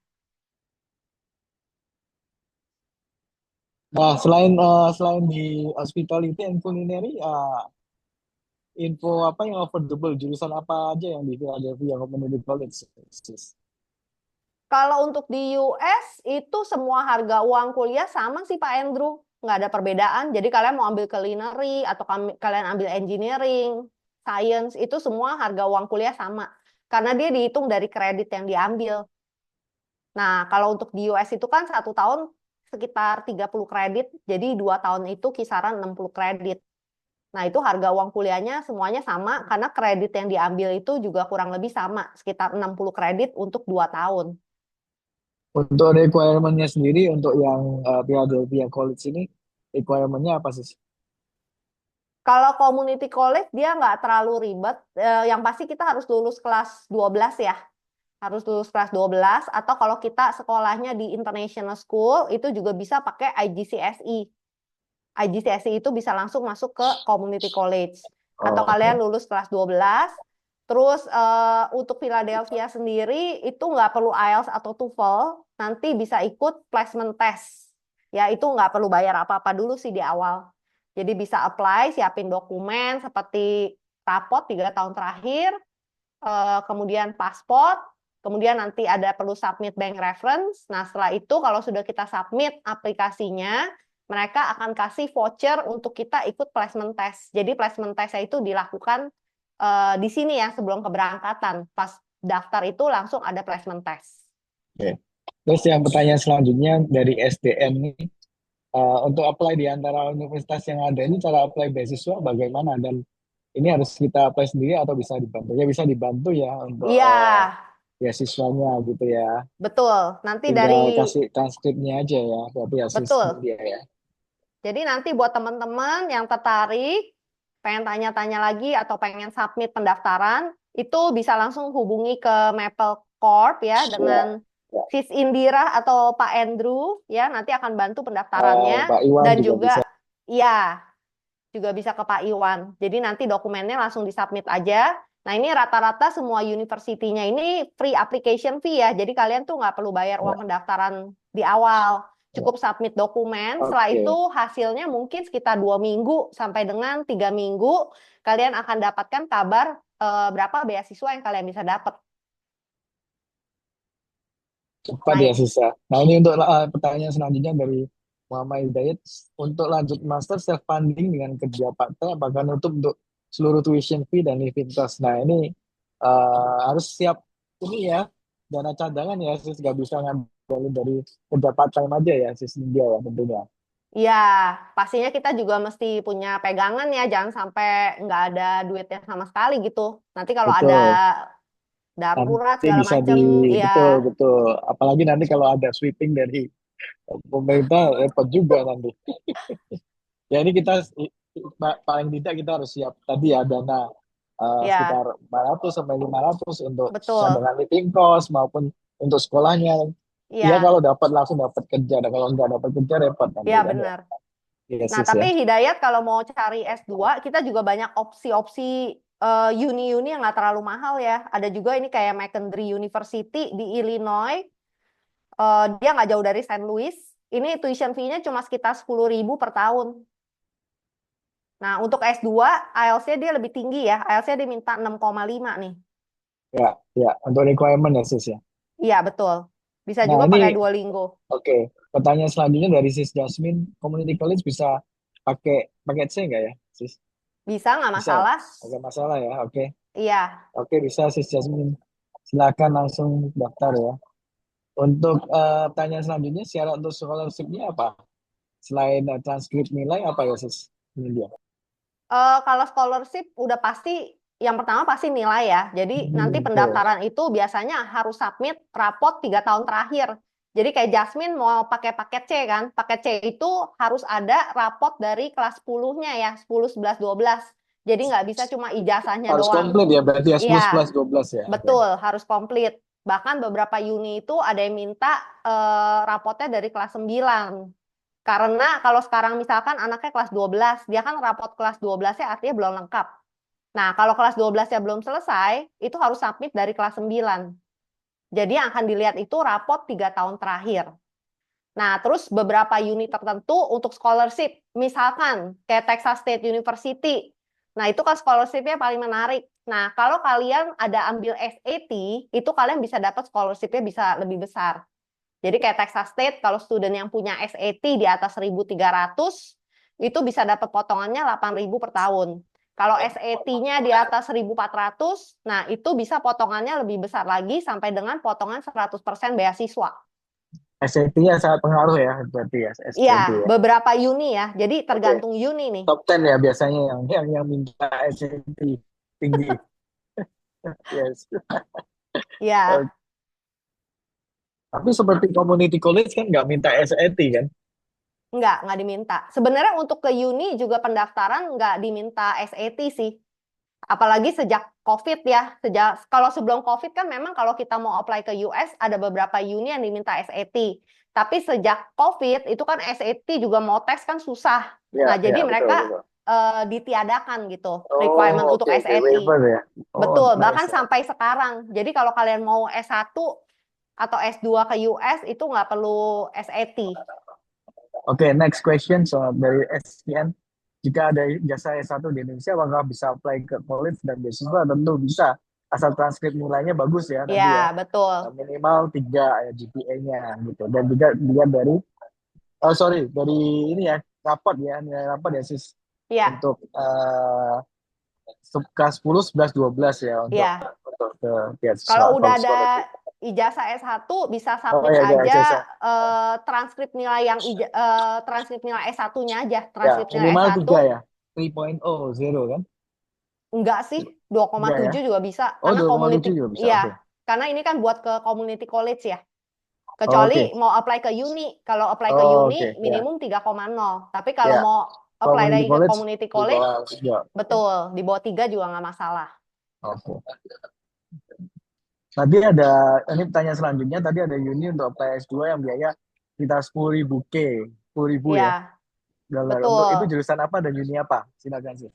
Nah, selain di hospitality and culinary, info apa yang affordable, jurusan apa aja yang di Philadelphia Community College, Sis? Kalau untuk di US itu semua harga uang kuliah sama sih Pak Andrew. Nggak ada perbedaan. Jadi kalian mau ambil culinary atau kalian ambil engineering, science, itu semua harga uang kuliah sama. Karena dia dihitung dari kredit yang diambil. Nah, kalau untuk di US itu kan 1 tahun sekitar 30 kredit. Jadi 2 tahun itu kisaran 60 kredit. Nah, itu harga uang kuliahnya semuanya sama karena kredit yang diambil itu juga kurang lebih sama, sekitar 60 kredit untuk 2 tahun. Untuk requirement-nya sendiri untuk yang Philadelphia College ini, requirement-nya apa sih? Kalau community college dia nggak terlalu ribet. Yang pasti kita harus lulus kelas 12 ya. Harus lulus kelas 12 atau kalau kita sekolahnya di international school itu juga bisa pakai IGCSE. IGCSE itu bisa langsung masuk ke community college. Atau Oh, kalian oke. lulus kelas 12. Terus untuk Philadelphia sendiri itu nggak perlu IELTS atau TOEFL, nanti bisa ikut placement test. Ya itu nggak perlu bayar apa-apa dulu sih di awal. Jadi bisa apply, siapin dokumen seperti rapot 3 tahun terakhir, kemudian paspor, kemudian nanti ada perlu submit bank reference. Nah setelah itu kalau sudah kita submit aplikasinya, mereka akan kasih voucher untuk kita ikut placement test. Jadi placement testnya itu dilakukan di sini ya sebelum keberangkatan. Pas daftar itu langsung ada placement test. Oke. Terus yang pertanyaan selanjutnya dari SDM nih, untuk apply di antara universitas yang ada ini cara apply beasiswa bagaimana dan ini harus kita apply sendiri atau bisa dibantu? Ya bisa dibantu ya untuk Iya, beasiswanya gitu ya. betul. Nanti dari Tinggal kasih transkripnya aja ya, berarti hasil betul. dia ya. Jadi nanti buat teman-teman yang tertarik, pengen tanya-tanya lagi atau pengen submit pendaftaran, itu bisa langsung hubungi ke Maple Corp ya Ya, dengan ya. Sis Indira atau Pak Andrew ya, nanti akan bantu pendaftarannya Pak Iwan dan juga bisa. juga ya juga bisa ke Pak Iwan. Jadi nanti dokumennya langsung disubmit aja. Nah, ini rata-rata semua universitinya ini free application fee ya. Jadi kalian tuh nggak perlu bayar Ya, uang pendaftaran di awal. ya. Cukup submit dokumen. Setelah itu Oke. hasilnya mungkin sekitar 2 minggu sampai dengan 3 minggu. Kalian akan dapatkan kabar berapa beasiswa yang kalian bisa dapat. Cepat Nah, ya sisa. Nah ini untuk pertanyaan selanjutnya dari Muhammad Hidayat. Untuk lanjut master self funding dengan kerja part-time apakah nutup untuk seluruh tuition fee dan living cost. Nah ini harus siap ini ya dana cadangan ya sis, nggak bisa ngambil dari kerja part-time aja ya sis India ya tentunya. ya pastinya kita juga mesti punya pegangan ya. Jangan sampai nggak ada duitnya sama sekali gitu. Nanti kalau ada Betul. darurat Nanti segala bisa di macem, ya. betul betul. Apalagi nanti kalau ada sweeping dari pemerintah repot juga nanti. Ya ini kita paling tidak kita harus siap tadi ya dana sekitar Ya, 400 sampai 500 untuk betul. cadangan living cost maupun untuk sekolahnya. Ya Iya, kalau dapat langsung dapat kerja, dan kalau nggak dapat kerja repot nanti iya kan ya. benar. Iya Nah, sis tapi ya. Hidayat kalau mau cari S2, kita juga banyak opsi-opsi uni-uni yang nggak terlalu mahal ya. Ada juga ini kayak McKendree University di Illinois. Dia nggak jauh dari Saint Louis. Ini tuition fee-nya cuma sekitar 10.000 per tahun. Nah, untuk S2, IELTS-nya dia lebih tinggi ya. IELTS-nya dia minta 6,5 nih. Ya, ya untuk requirement ya sis ya. Iya, betul. Bisa Nah juga ini pakai Duolingo. oke. Pertanyaan selanjutnya dari sis Jasmine, community college bisa pakai paket C nggak ya sis? Bisa, nggak Bisa ya? masalah. Agak masalah ya. Oke. Iya. Oke, bisa sis Jasmine. Silakan langsung daftar ya. Untuk pertanyaan selanjutnya, syarat untuk scholarship-nya apa? Selain transkrip nilai, apa ya sis? Ini dia. Kalau scholarship udah pasti yang pertama pasti nilai ya. Jadi nanti Betul. pendaftaran itu biasanya harus submit raport 3 tahun terakhir. Jadi kayak Jasmine mau pakai paket C kan. Paket C itu harus ada raport dari kelas 10-nya ya. 10, 11, 12. Jadi nggak bisa cuma ijazahnya Harus doang. komplit ya, berarti ya Iya, 10, 11, 12 ya. Oke. betul, harus komplit. Bahkan beberapa uni itu ada yang minta raportnya dari kelas 9. Karena kalau sekarang misalkan anaknya kelas 12, dia kan raport kelas 12-nya artinya belum lengkap. Nah, kalau kelas 12-nya belum selesai, itu harus submit dari kelas 9. Jadi yang akan dilihat itu raport 3 tahun terakhir. Nah, terus beberapa unit tertentu untuk scholarship, misalkan kayak Texas State University. Nah, itu kan scholarship-nya paling menarik. Nah, kalau kalian ada ambil SAT, itu kalian bisa dapat scholarship-nya bisa lebih besar. Jadi kayak Texas State, kalau student yang punya SAT di atas 1.300, itu bisa dapat potongannya 8.000 per tahun. Kalau SAT-nya di atas 1.400, nah itu bisa potongannya lebih besar lagi sampai dengan potongan 100% beasiswa. SAT-nya sangat pengaruh ya, berarti ya, Iya, SAT ya. beberapa uni ya. Jadi Oke. tergantung uni nih. Top 10 ya biasanya yang minta SAT tinggi. Yes. Ya, Oke. Tapi seperti community college kan nggak minta SAT kan? nggak diminta. Sebenarnya untuk ke uni juga pendaftaran nggak diminta SAT sih. Apalagi sejak COVID ya. Kalau sebelum COVID kan memang kalau kita mau apply ke US ada beberapa uni yang diminta SAT. Tapi sejak COVID itu kan SAT juga mau tes kan susah. Ya, Nah, ya jadi betul mereka betul. ditiadakan gitu requirement Oh, untuk oke oke SAT. waiver ya. Oh, Betul, bahkan nice ya. sampai sekarang. Jadi kalau kalian mau S1 atau S2 ke US itu nggak perlu SAT. Oke, next question so dari SPN. Jika ada jasa S1 di Indonesia, apakah bisa apply ke college dan beasiswa? Tentu bisa. Asal transkrip nilainya bagus ya tadi ya. Ya, betul. Minimal 3 ya GPA-nya gitu. Dan juga dilihat dari, oh sorry, dari ini ya, rapot ya, nilai rapot ya sis. Ya, Untuk kelas 10, 11, 12 ya ya. untuk ke beasiswa Kalau udah atau ada scholarship. ijazah S1 bisa Oh submit ya, ya, aja jasa. transkrip nilai transkrip nilai S1-nya aja. Ya, Transkrip nilai minimal S1 3 ya. 3.0, zero kan? enggak sih, dua koma Enggak ya? tujuh juga bisa Oh, karena 2,7 community juga bisa. iya, Oke. karena ini kan buat ke community college ya. Oh, Kecuali oke. mau apply ke uni. Kalau apply ke Oh, uni oke. Ya, minimum 3,0. Tapi kalau ya. mau apply Community lagi ke college community di college, bawah 3. Oke. betul, di bawah 3 juga nggak masalah. Oke. Tadi ada, ini pertanyaan selanjutnya, tadi ada uni untuk apply S2 yang biaya kita 10.000 10 ribu ya. Ya, Dolar. Untuk itu betul. jurusan apa dan uni apa? Silakan sih.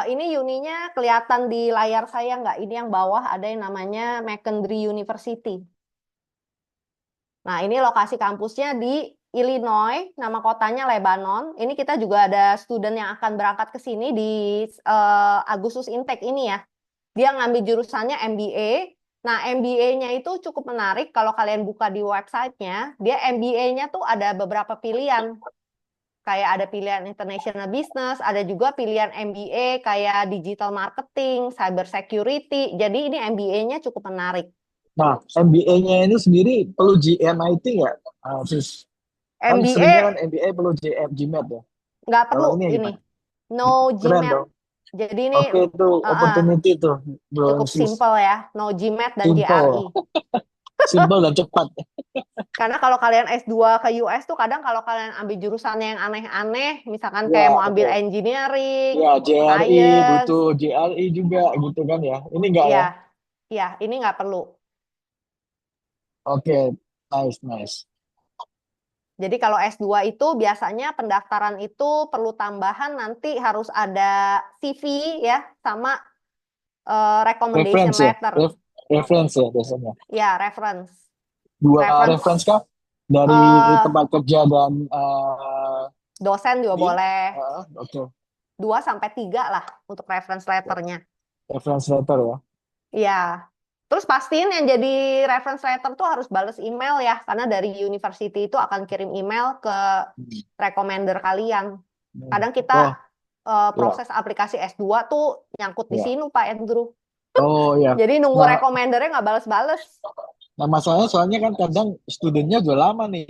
Ini uninya kelihatan di layar saya nggak? Ini yang bawah ada yang namanya McKendree University. Nah, ini lokasi kampusnya di Illinois, nama kotanya Lebanon. Ini kita juga ada student yang akan berangkat ke sini di Agustus intake ini ya. Dia ngambil jurusannya MBA. Nah, MBA-nya itu cukup menarik kalau kalian buka di websitenya. Dia MBA-nya tuh ada beberapa pilihan. Kayak ada pilihan International Business, ada juga pilihan MBA kayak Digital Marketing, Cyber Security. Jadi ini MBA-nya cukup menarik. Nah, MBA-nya ini sendiri perlu GMIT nggak? Sis? Kan seringnya kan MBA MBA perlu GMAT ya. nggak perlu Kalau ini ini, gimana? no Keren GMAT. dong. Jadi ini Oke, itu uh-uh, opportunity tuh, bro cukup sis. simple ya, no GMAT dan GRE. Simple, simple dan cepat. Karena kalau kalian S2 ke US tuh kadang kalau kalian ambil jurusan yang aneh-aneh, misalkan kayak Ya, mau ambil betul. engineering, Ya, JRI science, butuh JRI juga gitu kan ya. Ini enggak ya, ya? ya ini nggak perlu. Oke, nice, nice. Jadi kalau S2 itu biasanya pendaftaran itu perlu tambahan nanti harus ada CV ya sama recommendation Reference ya, letter. reference ya biasanya. Ya, reference. Dua reference Reference kah? Dari eh tempat kerja dan dosen juga ini? boleh. Oke. 2 sampai 3 lah untuk reference letternya. Reference letter ya. Iya. Terus pastiin yang jadi reference letter tuh harus bales email ya, karena dari university itu akan kirim email ke Hmm. recommender kalian. Kadang kita Oh, ya, proses aplikasi S2 tuh nyangkut di ya. sini Pak Andrew. Oh, ya. Jadi nunggu Nah, recommendernya nggak bales-bales. nah masalahnya soalnya kan kadang studennya udah lama nih,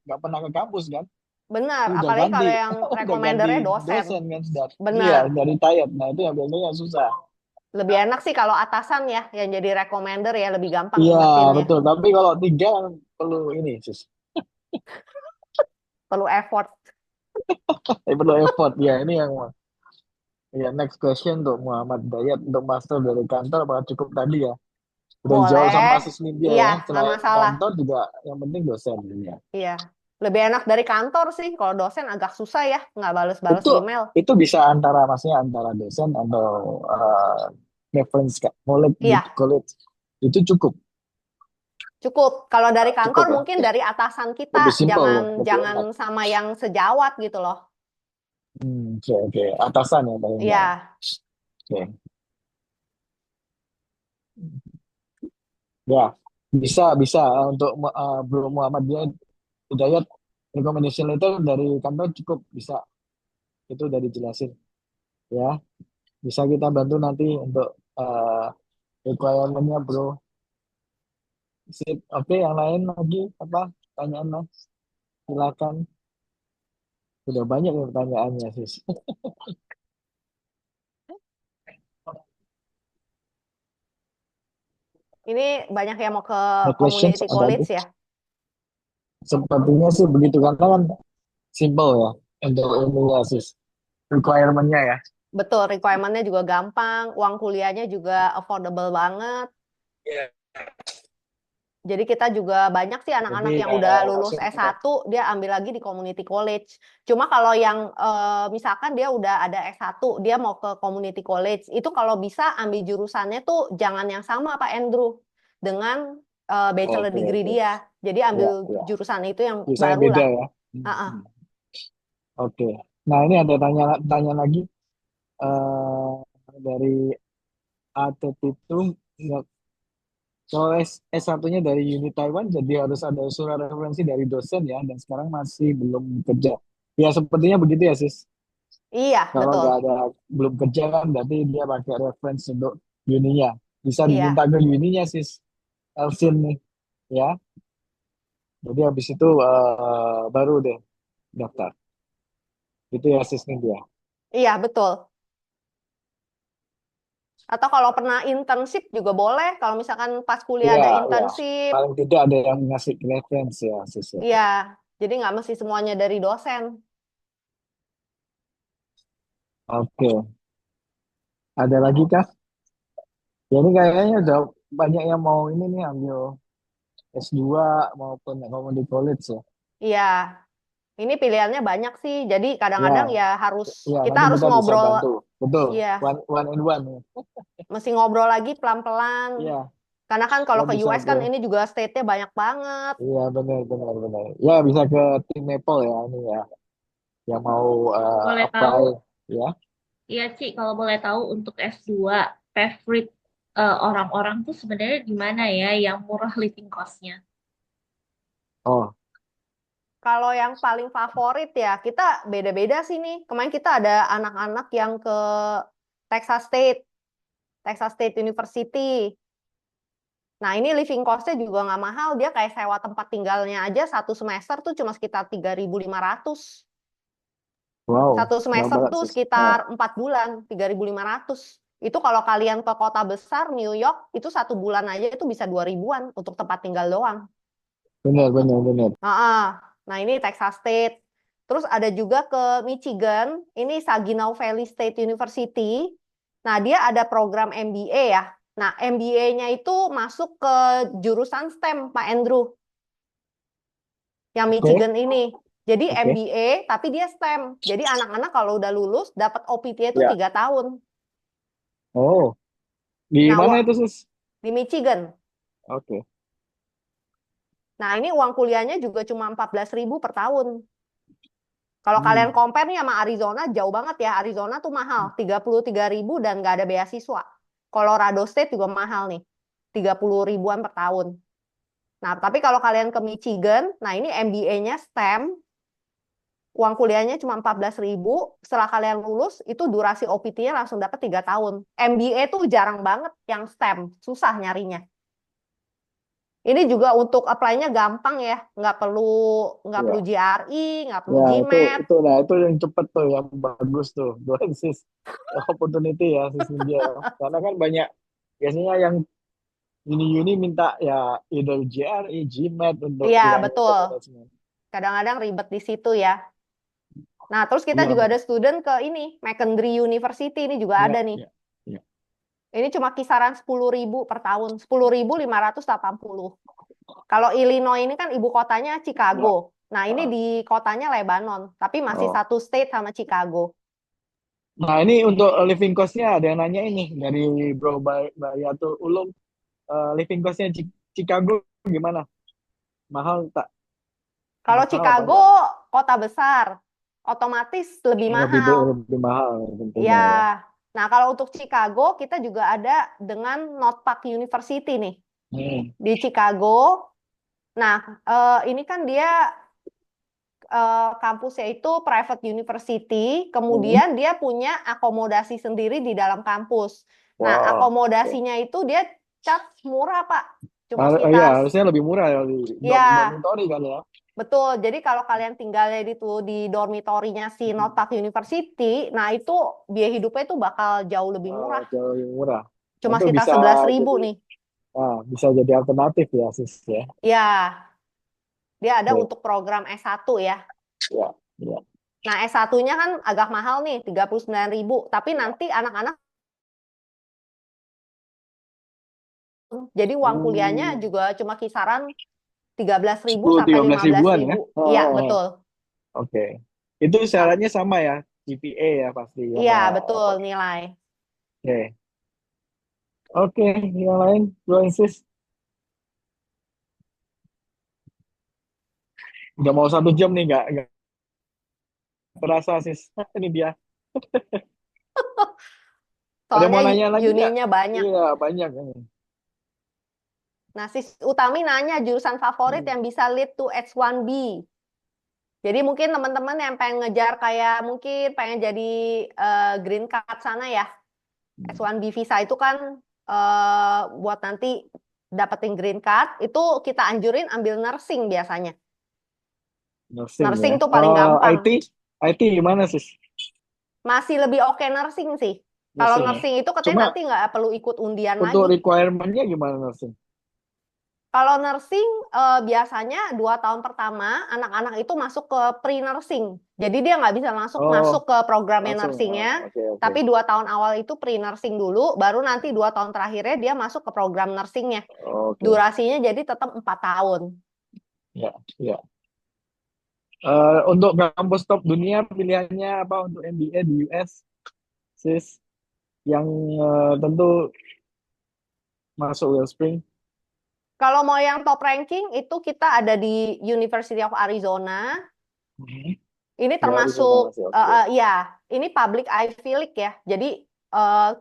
nggak pernah ke kampus kan. Benar, Itu udah apalagi ganti, kalau yang udah ganti recommendernya dosen. dosen kan sudah. Iya, Benar. dari tayat. Nah, itu yang biasanya susah. Lebih enak sih kalau atasan ya yang jadi recommender ya lebih gampang Iya, ingetinnya. betul. Tapi kalau tiga kan perlu ini, sis. Perlu effort. Perlu effort. Ya, ini yang ya next question untuk Muhammad Dayat untuk master dari kantor apakah cukup tadi ya? Udah dijawab Boleh. sama Sis Nindya Iya, ya. nggak Selain masalah. kantor juga yang penting dosen ya. Iya. Lebih enak dari kantor sih. Kalau dosen agak susah ya, nggak bales-bales Itu email. itu bisa antara maksudnya antara dosen atau reference college gitu, Iya, college itu cukup cukup. Kalau dari kantor cukup ya. mungkin dari atasan kita, Lebih simpel jangan ya, lebih jangan enak. sama yang sejawat gitu loh. Oke oke atasan ya paling enggak ya. Iya, Oke. Ya, bisa bisa untuk Bro Muhammad Hidayat recommendation letter dari kantor cukup bisa itu udah dijelasin ya. Bisa kita bantu nanti untuk requirement-nya bro. Sip. Oke, yang lain lagi apa? Pertanyaan mas? Silakan. Sudah banyak ya pertanyaannya sis. ini banyak yang mau ke The questions community ada college ya. sepertinya sih begitu karena kan simple ya untuk ini ya sis. Requirement-nya ya. Betul, requirement-nya juga gampang, uang kuliahnya juga affordable banget. Iya. Jadi kita juga banyak sih Jadi anak-anak yang udah lulus langsung S1, dia ambil lagi di community college. Cuma kalau yang misalkan dia udah ada S1, dia mau ke community college, itu kalau bisa ambil jurusannya tuh jangan yang sama Pak Andrew dengan bachelor oke degree oke. dia. Jadi ambil Ya ya. jurusan itu yang Bisa yang baru beda lah. ya. Ah, Hmm. Oke. Nah, ini ada tanya lagi eh dari Atet itu nggak kalau S1-nya dari Uni Taiwan jadi harus ada surat referensi dari dosen ya dan sekarang masih belum kerja. Ya sepertinya begitu ya sis. Iya, Kalau betul. nggak ada belum kerja kan berarti dia pakai referensi untuk uninya. Bisa diminta Iya. ke uninya sis. Elsin nih ya. Jadi habis itu baru deh daftar. Itu ya sis nih dia. Iya, betul. Atau kalau pernah internship juga boleh. Kalau misalkan pas kuliah Iya, ada iya. internship, Paling tidak ada yang ngasih reference ya, Sis ya. iya. Jadi nggak mesti semuanya dari dosen. Oke. Ada lagi kah? Ya ini kayaknya udah banyak yang mau ini nih ambil S2 maupun yang mau di college ya. Iya, ini pilihannya banyak sih. Jadi kadang-kadang Ya, ya harus ya kita nanti harus kita bisa ngobrol, bantu. Betul. iya, One and one ya. mesti ngobrol lagi pelan-pelan. Iya, Karena kan ya kalau ke bisa US ke. kan ini juga state-nya banyak banget. Iya, benar benar benar. Ya, bisa ke tim Maple ya ini ya yang mau Kalau boleh tahu, apply ya. iya Ci, kalau boleh tahu untuk S2, favorite orang-orang tuh sebenarnya di mana ya yang murah living cost-nya? Oh, Kalau yang paling favorit ya, kita beda-beda sih nih. Kemarin kita ada anak-anak yang ke Texas State, Texas State University. Nah, ini living cost-nya juga nggak mahal. Dia kayak sewa tempat tinggalnya aja satu semester tuh cuma sekitar 3.500. wow, Satu murah semester banget tuh sih. sekitar 4 bulan, 3.500. Itu kalau kalian ke kota besar, New York, itu satu bulan aja itu bisa 2 ribuan untuk tempat tinggal doang. Benar benar benar. Nah, ini Texas State. Terus ada juga ke Michigan, ini Saginaw Valley State University. Nah, dia ada program MBA ya. Nah, MBA-nya itu masuk ke jurusan STEM, Pak Andrew, yang Oke, Michigan ini. Jadi oke. MBA, tapi dia STEM. Jadi anak-anak kalau udah lulus, dapat OPT itu Ya. 3 tahun. Oh, di Nah, mana itu sis? di Michigan. Oke. Nah, ini uang kuliahnya juga cuma 14.000 per tahun. Kalau kalian Hmm. compare nih sama Arizona, jauh banget ya. Arizona tuh mahal, 33.000 dan nggak ada beasiswa. Colorado State juga mahal nih, 30 ribuan per tahun. Nah, tapi kalau kalian ke Michigan, nah ini MBA-nya STEM, uang kuliahnya cuma 14.000. Setelah kalian lulus, itu durasi OPT-nya langsung dapat 3 tahun. MBA tuh jarang banget yang STEM, susah nyarinya. Ini juga untuk apply-nya gampang ya, nggak perlu Ya. GRE, nggak perlu Ya, GMAT. itu yang cepet tuh, yang bagus tuh, buat sis opportunity ya, sis India. Karena kan banyak biasanya yang uni minta ya either GRE, GMAT untuk Iya, financial betul. management. Kadang-kadang ribet di situ ya. Nah, terus kita Iya, juga ada student ke ini, McKendree University, ini juga iya, ada nih. iya, iya. Ini cuma kisaran 10.000 per tahun, 10.580. Kalau Illinois ini kan ibu kotanya Chicago. Iya. Nah, ini Ah, di kotanya Lebanon, tapi masih oh. satu state sama Chicago. Nah, ini untuk living cost-nya ada yang nanya ini dari Bro Bayatul Ulum. Living cost-nya Chicago gimana? Mahal tak? Kalau Mahal apa Chicago enggak? kota besar, otomatis lebih mahal. Lebih mahal tentunya ya. Ya. Nah, kalau untuk Chicago kita juga ada dengan North Park University nih Hmm. di Chicago. Nah, ini kan dia kampusnya itu private university, Hmm. kemudian dia punya akomodasi sendiri di dalam kampus. Nah, Wah, oke. akomodasinya itu dia charge murah, Pak. Cuma Iya, sekitar, harusnya lebih murah ya di ya, dormitory kan ya. betul. Jadi kalau kalian tinggalnya di dormitorinya si North Park University, nah itu biaya hidupnya itu bakal jauh lebih murah. Jauh lebih murah. Nah, Cuma itu sekitar bisa 11.000 jadi nih. bisa jadi alternatif ya, sis ya. Ya, dia ada Oke. untuk program S1 ya. Ya, ya, Nah, S1-nya kan agak mahal nih, 39.000. Tapi ya. nanti anak-anak, jadi uang kuliahnya Hmm, juga cuma kisaran 13.000 10 sampai 13 15 ribuan ya. ribu. Oh, Iya, oh, oh. betul. Oke. Itu Nah, syaratnya sama ya, GPA ya pasti iya, sama betul apa. nilai. Oke. Oke, yang lain, Bro and Sis. Udah mau 1 jam nih, nggak terasa sis. Ini dia. Ada yang Soalnya mau nanya lagi nggak? uninya banyak. Iya, banyak ini. Nah, Sis Utami nanya jurusan favorit Hmm. yang bisa lead to H1B. Jadi mungkin teman-teman yang pengen ngejar kayak mungkin pengen jadi green card sana ya. H1B visa itu kan buat nanti dapetin green card, itu kita anjurin ambil nursing biasanya. Nursing Nursing ya. tuh paling gampang. IT, IT gimana sis? Masih lebih oke nursing sih. Kalau nursing ya. nursing itu katanya Cuma nanti nggak perlu ikut undian untuk lagi. requirement-nya gimana nursing? Kalau nursing biasanya 2 tahun pertama anak-anak itu masuk ke pre-nursing. Jadi dia nggak bisa masuk Oh, ke programnya langsung. nursingnya, Oke, oke. tapi 2 tahun awal itu pre-nursing dulu, baru nanti 2 tahun terakhirnya dia masuk ke program nursingnya. Oke. Durasinya jadi tetap 4 tahun. Ya, ya. Untuk kampus top dunia pilihannya apa untuk MBA di US, sis? Yang tentu masuk Wellspring. Kalau mau yang top ranking itu kita ada di University of Arizona. Mhm. Ini Di Arizona termasuk masih oke. ya, ini public Ivy League ya. Jadi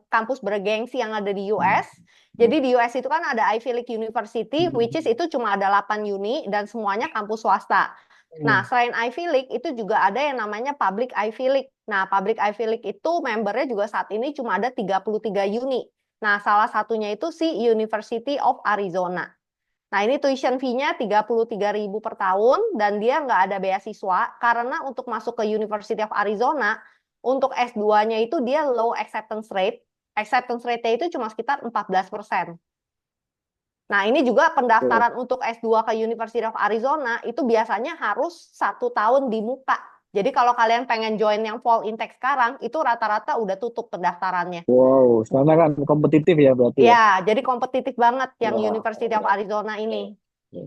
kampus bergengsi yang ada di US. Jadi di US itu kan ada Ivy League University, which is itu cuma ada 8 uni dan semuanya kampus swasta. Nah, selain Ivy League itu juga ada yang namanya Public Ivy League. Nah, Public Ivy League itu membernya juga saat ini cuma ada 33 uni. Nah, salah satunya itu si University of Arizona. Nah, ini tuition fee-nya 33.000 per tahun dan dia nggak ada beasiswa karena untuk masuk ke University of Arizona, untuk S2-nya itu dia low acceptance rate. Acceptance rate-nya itu cuma sekitar 14%. Nah, ini juga pendaftaran untuk S2 ke University of Arizona itu biasanya harus 1 tahun di muka. Jadi kalau kalian pengen join yang fall intake sekarang, itu rata-rata udah tutup pendaftarannya. Wow, karena kan kompetitif ya berarti ya. Ya, jadi kompetitif banget yang Ya, University of Arizona ini. ya.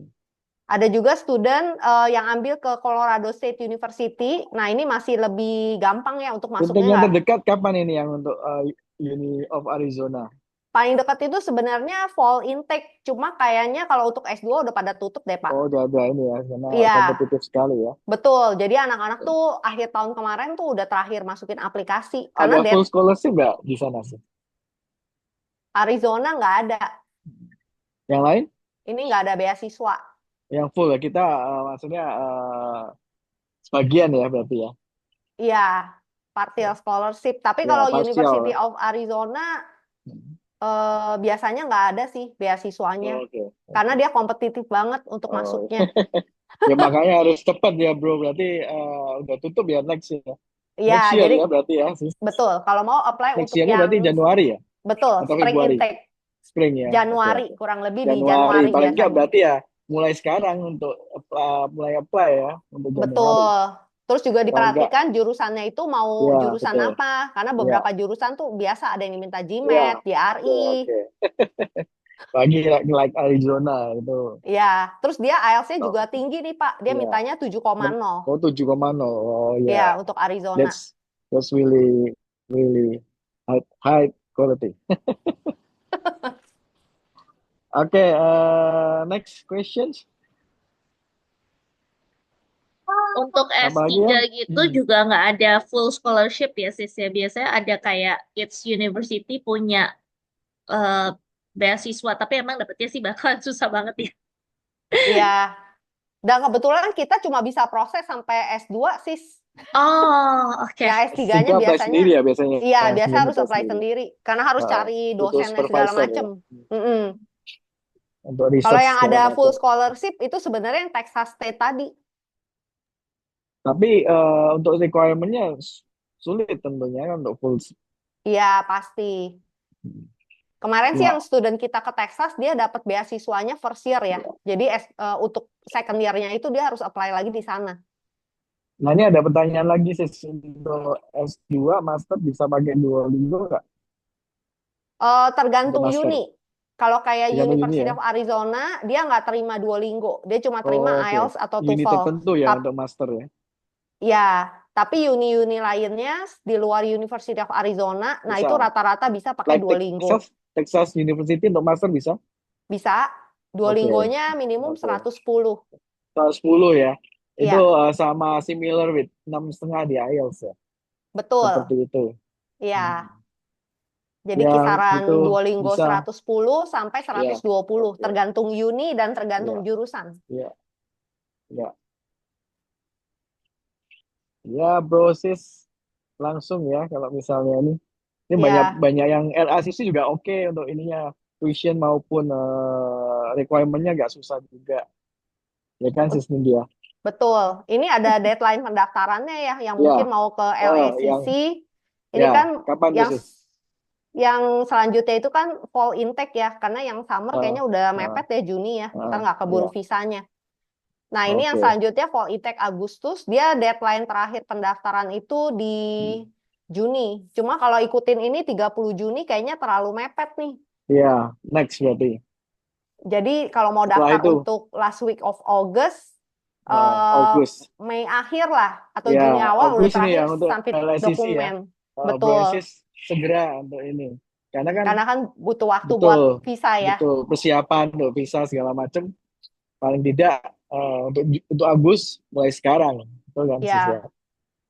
Ada juga student yang ambil ke Colorado State University. Nah, ini masih lebih gampang ya untuk Untuk masuknya yang nggak. terdekat kapan ini yang untuk Uni of Arizona? Paling dekat itu sebenarnya fall intake. Cuma kayaknya kalau untuk S2 udah pada tutup deh, Pak. Oh, udah ada ini ya, karena Iya, kompetitif sekali ya. betul. Jadi anak-anak tuh akhir tahun kemarin tuh udah terakhir masukin aplikasi. Karena Ada full scholarship nggak di sana sih? Arizona nggak ada. Yang lain? Ini nggak ada beasiswa. Yang full ya kita maksudnya sebagian ya berarti ya. Iya, partial scholarship. Tapi Ya, kalau partial. University of Arizona biasanya nggak ada sih beasiswanya. Oh, oke. Karena dia kompetitif banget untuk Oh, masuknya. ya makanya harus cepat ya bro. Berarti udah tutup ya next ya. Iya, Next year jadi ya berarti ya. betul. Kalau mau apply Next untuk year-nya yang berarti Januari ya? betul, Atau spring Februari? intake. Spring ya. Oke, Januari, oke. kurang lebih di Januari. Januari Paling nggak biasanya. berarti ya mulai sekarang untuk mulai apply ya untuk Januari. Betul. Terus juga Kalau enggak, diperhatikan jurusannya itu mau ya jurusan betul. apa. Karena Ya, beberapa jurusan tuh biasa ada yang diminta ya. GMAT, Oke, GRE. oke. Bagi like Arizona itu. Ya, terus dia IELTS-nya juga Oh, tinggi nih, Pak. Dia ya. mintanya 7,0. Oh 7,0. Oh Ya, ya. untuk Arizona. That's really really high quality. Oke, next questions. Untuk Apa lagi S3 ya? gitu juga nggak ada full scholarship ya sis ya. Biasanya ada kayak each university punya eh, beasiswa, tapi emang dapetnya sih bakalan susah banget ya. Ya, dan kebetulan kita cuma bisa proses sampai S2, sis. Oh, oke. Ya, S3-nya Tinggal apply biasanya, sendiri ya biasanya. iya, Ya, biasa sendiri harus apply apply sendiri. sendiri. Karena harus cari Butuh dosen dan segala supervisor ya macem. Mm-mm. untuk Kalau research yang segala ada full macam. scholarship itu sebenarnya yang Texas State tadi. Tapi untuk requirement-nya sulit tentunya kan untuk full. Iya, pasti. Kemarin sih Ya, yang student kita ke Texas, dia dapat beasiswanya first year ya. Jadi untuk second year-nya itu dia harus apply lagi di sana. nah ini ada pertanyaan lagi sih untuk S2 master bisa pakai Duolingo nggak untuk Tergantung master? uni. Kalau kayak Tergantung ini University ya. of Arizona, dia nggak terima Duolingo. Dia cuma terima Oh, oke. IELTS atau Uni TOEFL. tertentu ya untuk master ya. Ya, tapi uni-uni lainnya di luar University of Arizona, nah itu Bisa. rata-rata bisa pakai Like Duolingo. Texas University untuk master bisa? Bisa. Oke. Duolingonya minimum Oke. 110. 110 ya. Itu Iya, sama similar with 6,5 di IELTS ya. betul. Seperti itu. Iya. Jadi Ya, kisaran itu Duolingo bisa. 110 sampai Ya. 120, Oke. tergantung uni dan tergantung Ya. jurusan. Ya. Ya. Ya, bro sis langsung ya kalau misalnya ini. Ini banyak Ya, banyak yang LACC juga oke untuk ininya tuition maupun requirement-nya nggak susah juga. Ya kan sis Nindya? betul. Ini ada deadline pendaftarannya ya, yang Ya. mungkin mau ke Yang LACC. Ini ya kan kapan tuh yang sis? Yang selanjutnya itu kan fall intake ya, karena yang summer Uh, kayaknya udah uh, mepet ya Juni ya, ntar uh, nggak keburu ya, visanya. Nah ini yang oke. selanjutnya fall intake Agustus, dia deadline terakhir pendaftaran itu di Juni. Cuma kalau ikutin ini 30 Juni kayaknya terlalu mepet nih. Ya, next berarti. Jadi kalau mau Setelah daftar itu, untuk last week of August, eh August. Mei akhir lah, atau Ya, Juni awal udah August ini terakhir yang untuk submit LSCC ya. dokumen. Bro Betul, Isis segera untuk ini. Karena kan karena kan butuh waktu buat betul, visa ya. betul persiapan untuk visa segala macam. Paling tidak untuk Agustus mulai sekarang. Betul kan, Sis ya? Ya,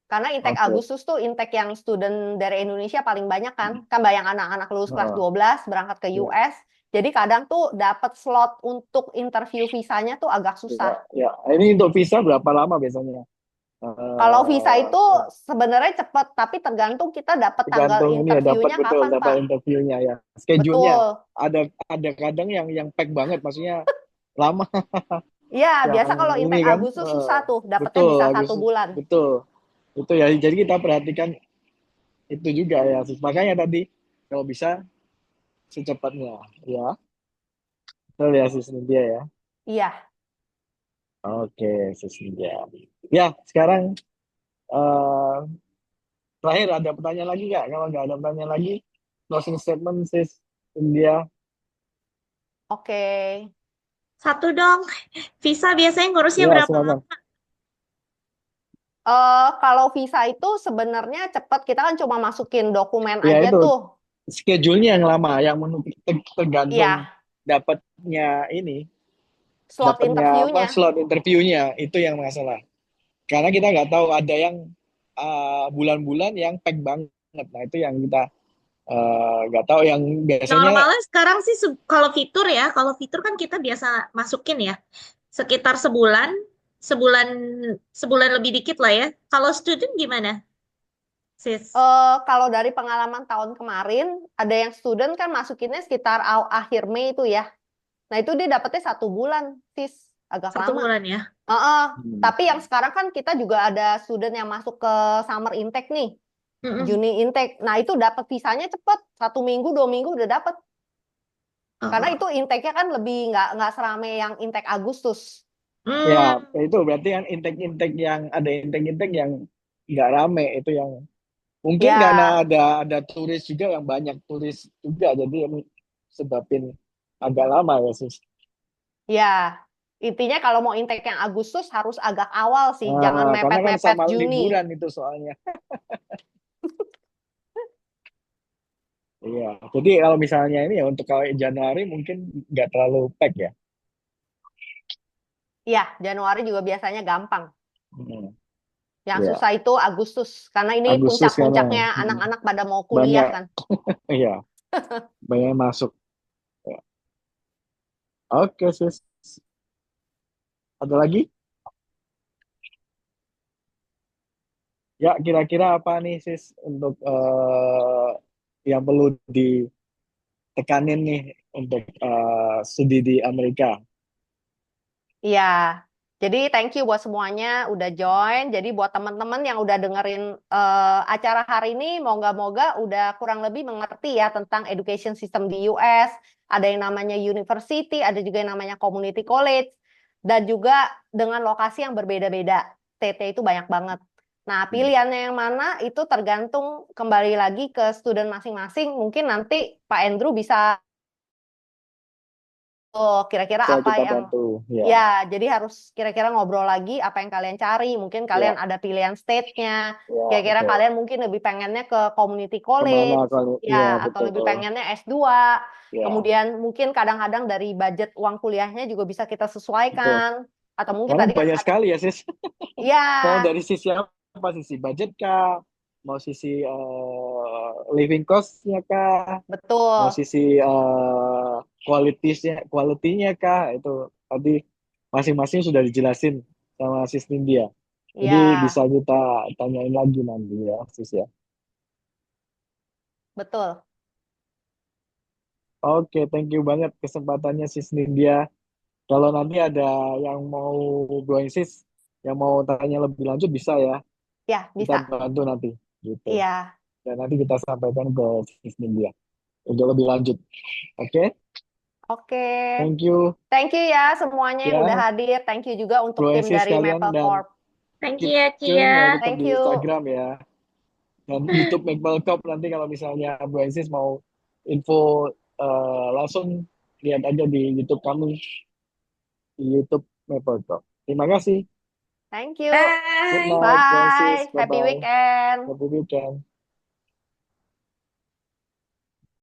karena intake Oke. Agustus tuh intake yang student dari Indonesia paling banyak kan. Kan banyak anak-anak lulus kelas Heeh, 12 berangkat ke ya, US. Jadi kadang tuh dapat slot untuk interview visanya tuh agak susah. ya, ya. Ini untuk visa berapa lama biasanya? Kalau visa itu Ya, sebenarnya cepat, tapi tergantung kita dapat tanggal tergantung ini ya dapat interviewnya betul kapan, dapat Pak. interviewnya ya. Schedule-nya Betul. ada kadang yang pack banget, maksudnya lama Ya, yang biasa kalau ini intake kan. Agustus susah tuh, dapatnya Betul bisa satu Agustus bulan. betul itu ya. Jadi kita perhatikan itu juga ya, Sis. Makanya tadi kalau bisa secepatnya ya. Betul ya, Sis Nindya ya. Iya, Oke, Sis Nindya. Ya, sekarang eh, terakhir ada pertanyaan lagi nggak? Kalau nggak ada pertanyaan lagi, closing statement Sis Nindya. oke. Satu dong. Visa biasanya ngurusnya Ya, berapa silakan. lama? Kalau visa itu sebenarnya cepat, kita kan cuma masukin dokumen Ya aja itu tuh. schedule-nya yang lama, yang tergantung Iya, dapatnya ini, slot dapatnya apa interviewnya. slot interviewnya itu yang masalah. Karena kita nggak tahu, ada yang bulan-bulan yang pack banget. Nah itu yang kita nggak tahu, yang biasanya Normalnya sekarang sih kalau fitur kan kita biasa masukin ya. Sekitar sebulan, sebulan, sebulan lebih dikit lah ya. Kalau student gimana, sis? Kalau dari pengalaman tahun kemarin, ada yang student kan masukinnya sekitar akhir Mei itu ya. Nah itu dia dapetnya 1 bulan, sis. Agak Satu lama. bulan ya. Heeh. hmm, Tapi yang sekarang kan kita juga ada student yang masuk ke summer intake nih, Mm-mm. Juni intake. Nah itu dapat visanya cepet, 1 minggu 2 minggu udah dapet. Karena Oh. itu intake-nya kan lebih nggak serame yang intake Agustus. ya Hmm. itu berarti kan intake-intake yang ada intake-intake yang nggak rame itu yang mungkin karena Ya, ada turis juga, yang banyak turis juga, jadi yang sebabin agak lama ya, Sis. ya. Intinya kalau mau intake yang Agustus harus agak awal sih, jangan Karena kan mepet-mepet sama Juni. liburan itu soalnya. Iya, jadi kalau misalnya ini ya untuk kalau Januari mungkin nggak terlalu pack ya. Iya, Januari juga biasanya gampang. Hmm, Yang ya, susah itu Agustus, karena ini Agustus karena puncak-puncaknya anak-anak pada mau kuliah banyak, kan. iya, banyak masuk. Ya. Oke, Sis. Ada lagi? Ya, kira-kira apa nih, Sis, untuk yang perlu ditekanin nih untuk studi di Amerika? Iya, jadi thank you buat semuanya udah join. Jadi buat teman-teman yang udah dengerin acara hari ini, moga-moga udah kurang lebih mengerti ya tentang education system di US. Ada yang namanya university, ada juga yang namanya community college, dan juga dengan lokasi yang berbeda-beda. TT itu banyak banget. Nah, Hmm. pilihannya yang mana itu tergantung kembali lagi ke student masing-masing. Mungkin nanti Pak Andrew bisa kira-kira Bisa apa kita yang bantu, ya, ya, jadi harus kira-kira ngobrol lagi apa yang kalian cari. Mungkin kalian ya, ada pilihan state-nya. ya, Kira-kira betul. kalian mungkin lebih pengennya ke community Kemana college, kalau, ya, ya, atau lebih betul, pengennya S2. ya, Kemudian mungkin kadang-kadang dari budget uang kuliahnya juga bisa kita betul. sesuaikan. Atau mungkin Karena tadi kan banyak ada, sekali ya, Sis. Mau ya, dari sisi apa? Sisi budget kah? Mau sisi living cost-nya kah? Mau betul. sisi quality-nya kah? Itu tadi masing-masing sudah dijelasin sama Sis Nindya. Jadi bisa Ya, kita tanyain lagi nanti ya, Sis ya. betul. Oke, thank you banget kesempatannya Sis Nindya. Kalau nanti ada yang mau join Sis, yang mau tanya lebih lanjut bisa ya. Ya, Kita bisa. bantu nanti gitu. Iya, Dan nanti kita sampaikan ke Sis Nindya. untuk lebih lanjut. Oke, Oke, thank you thank you ya semuanya yang udah ya, hadir. Thank you juga untuk tim Proesi dari sekalian, Maple dan Corp. Thank you keep ya, tune ya, Kia. tetap Thank di you. Instagram ya, dan YouTube Maple Corp. Nanti kalau misalnya Bu Esis mau info, langsung lihat aja di YouTube kami, di YouTube Maple Corp. Terima kasih. Thank you. Good Bye. night, Bu Esis. Bye. Happy Bye-bye. weekend. Happy weekend.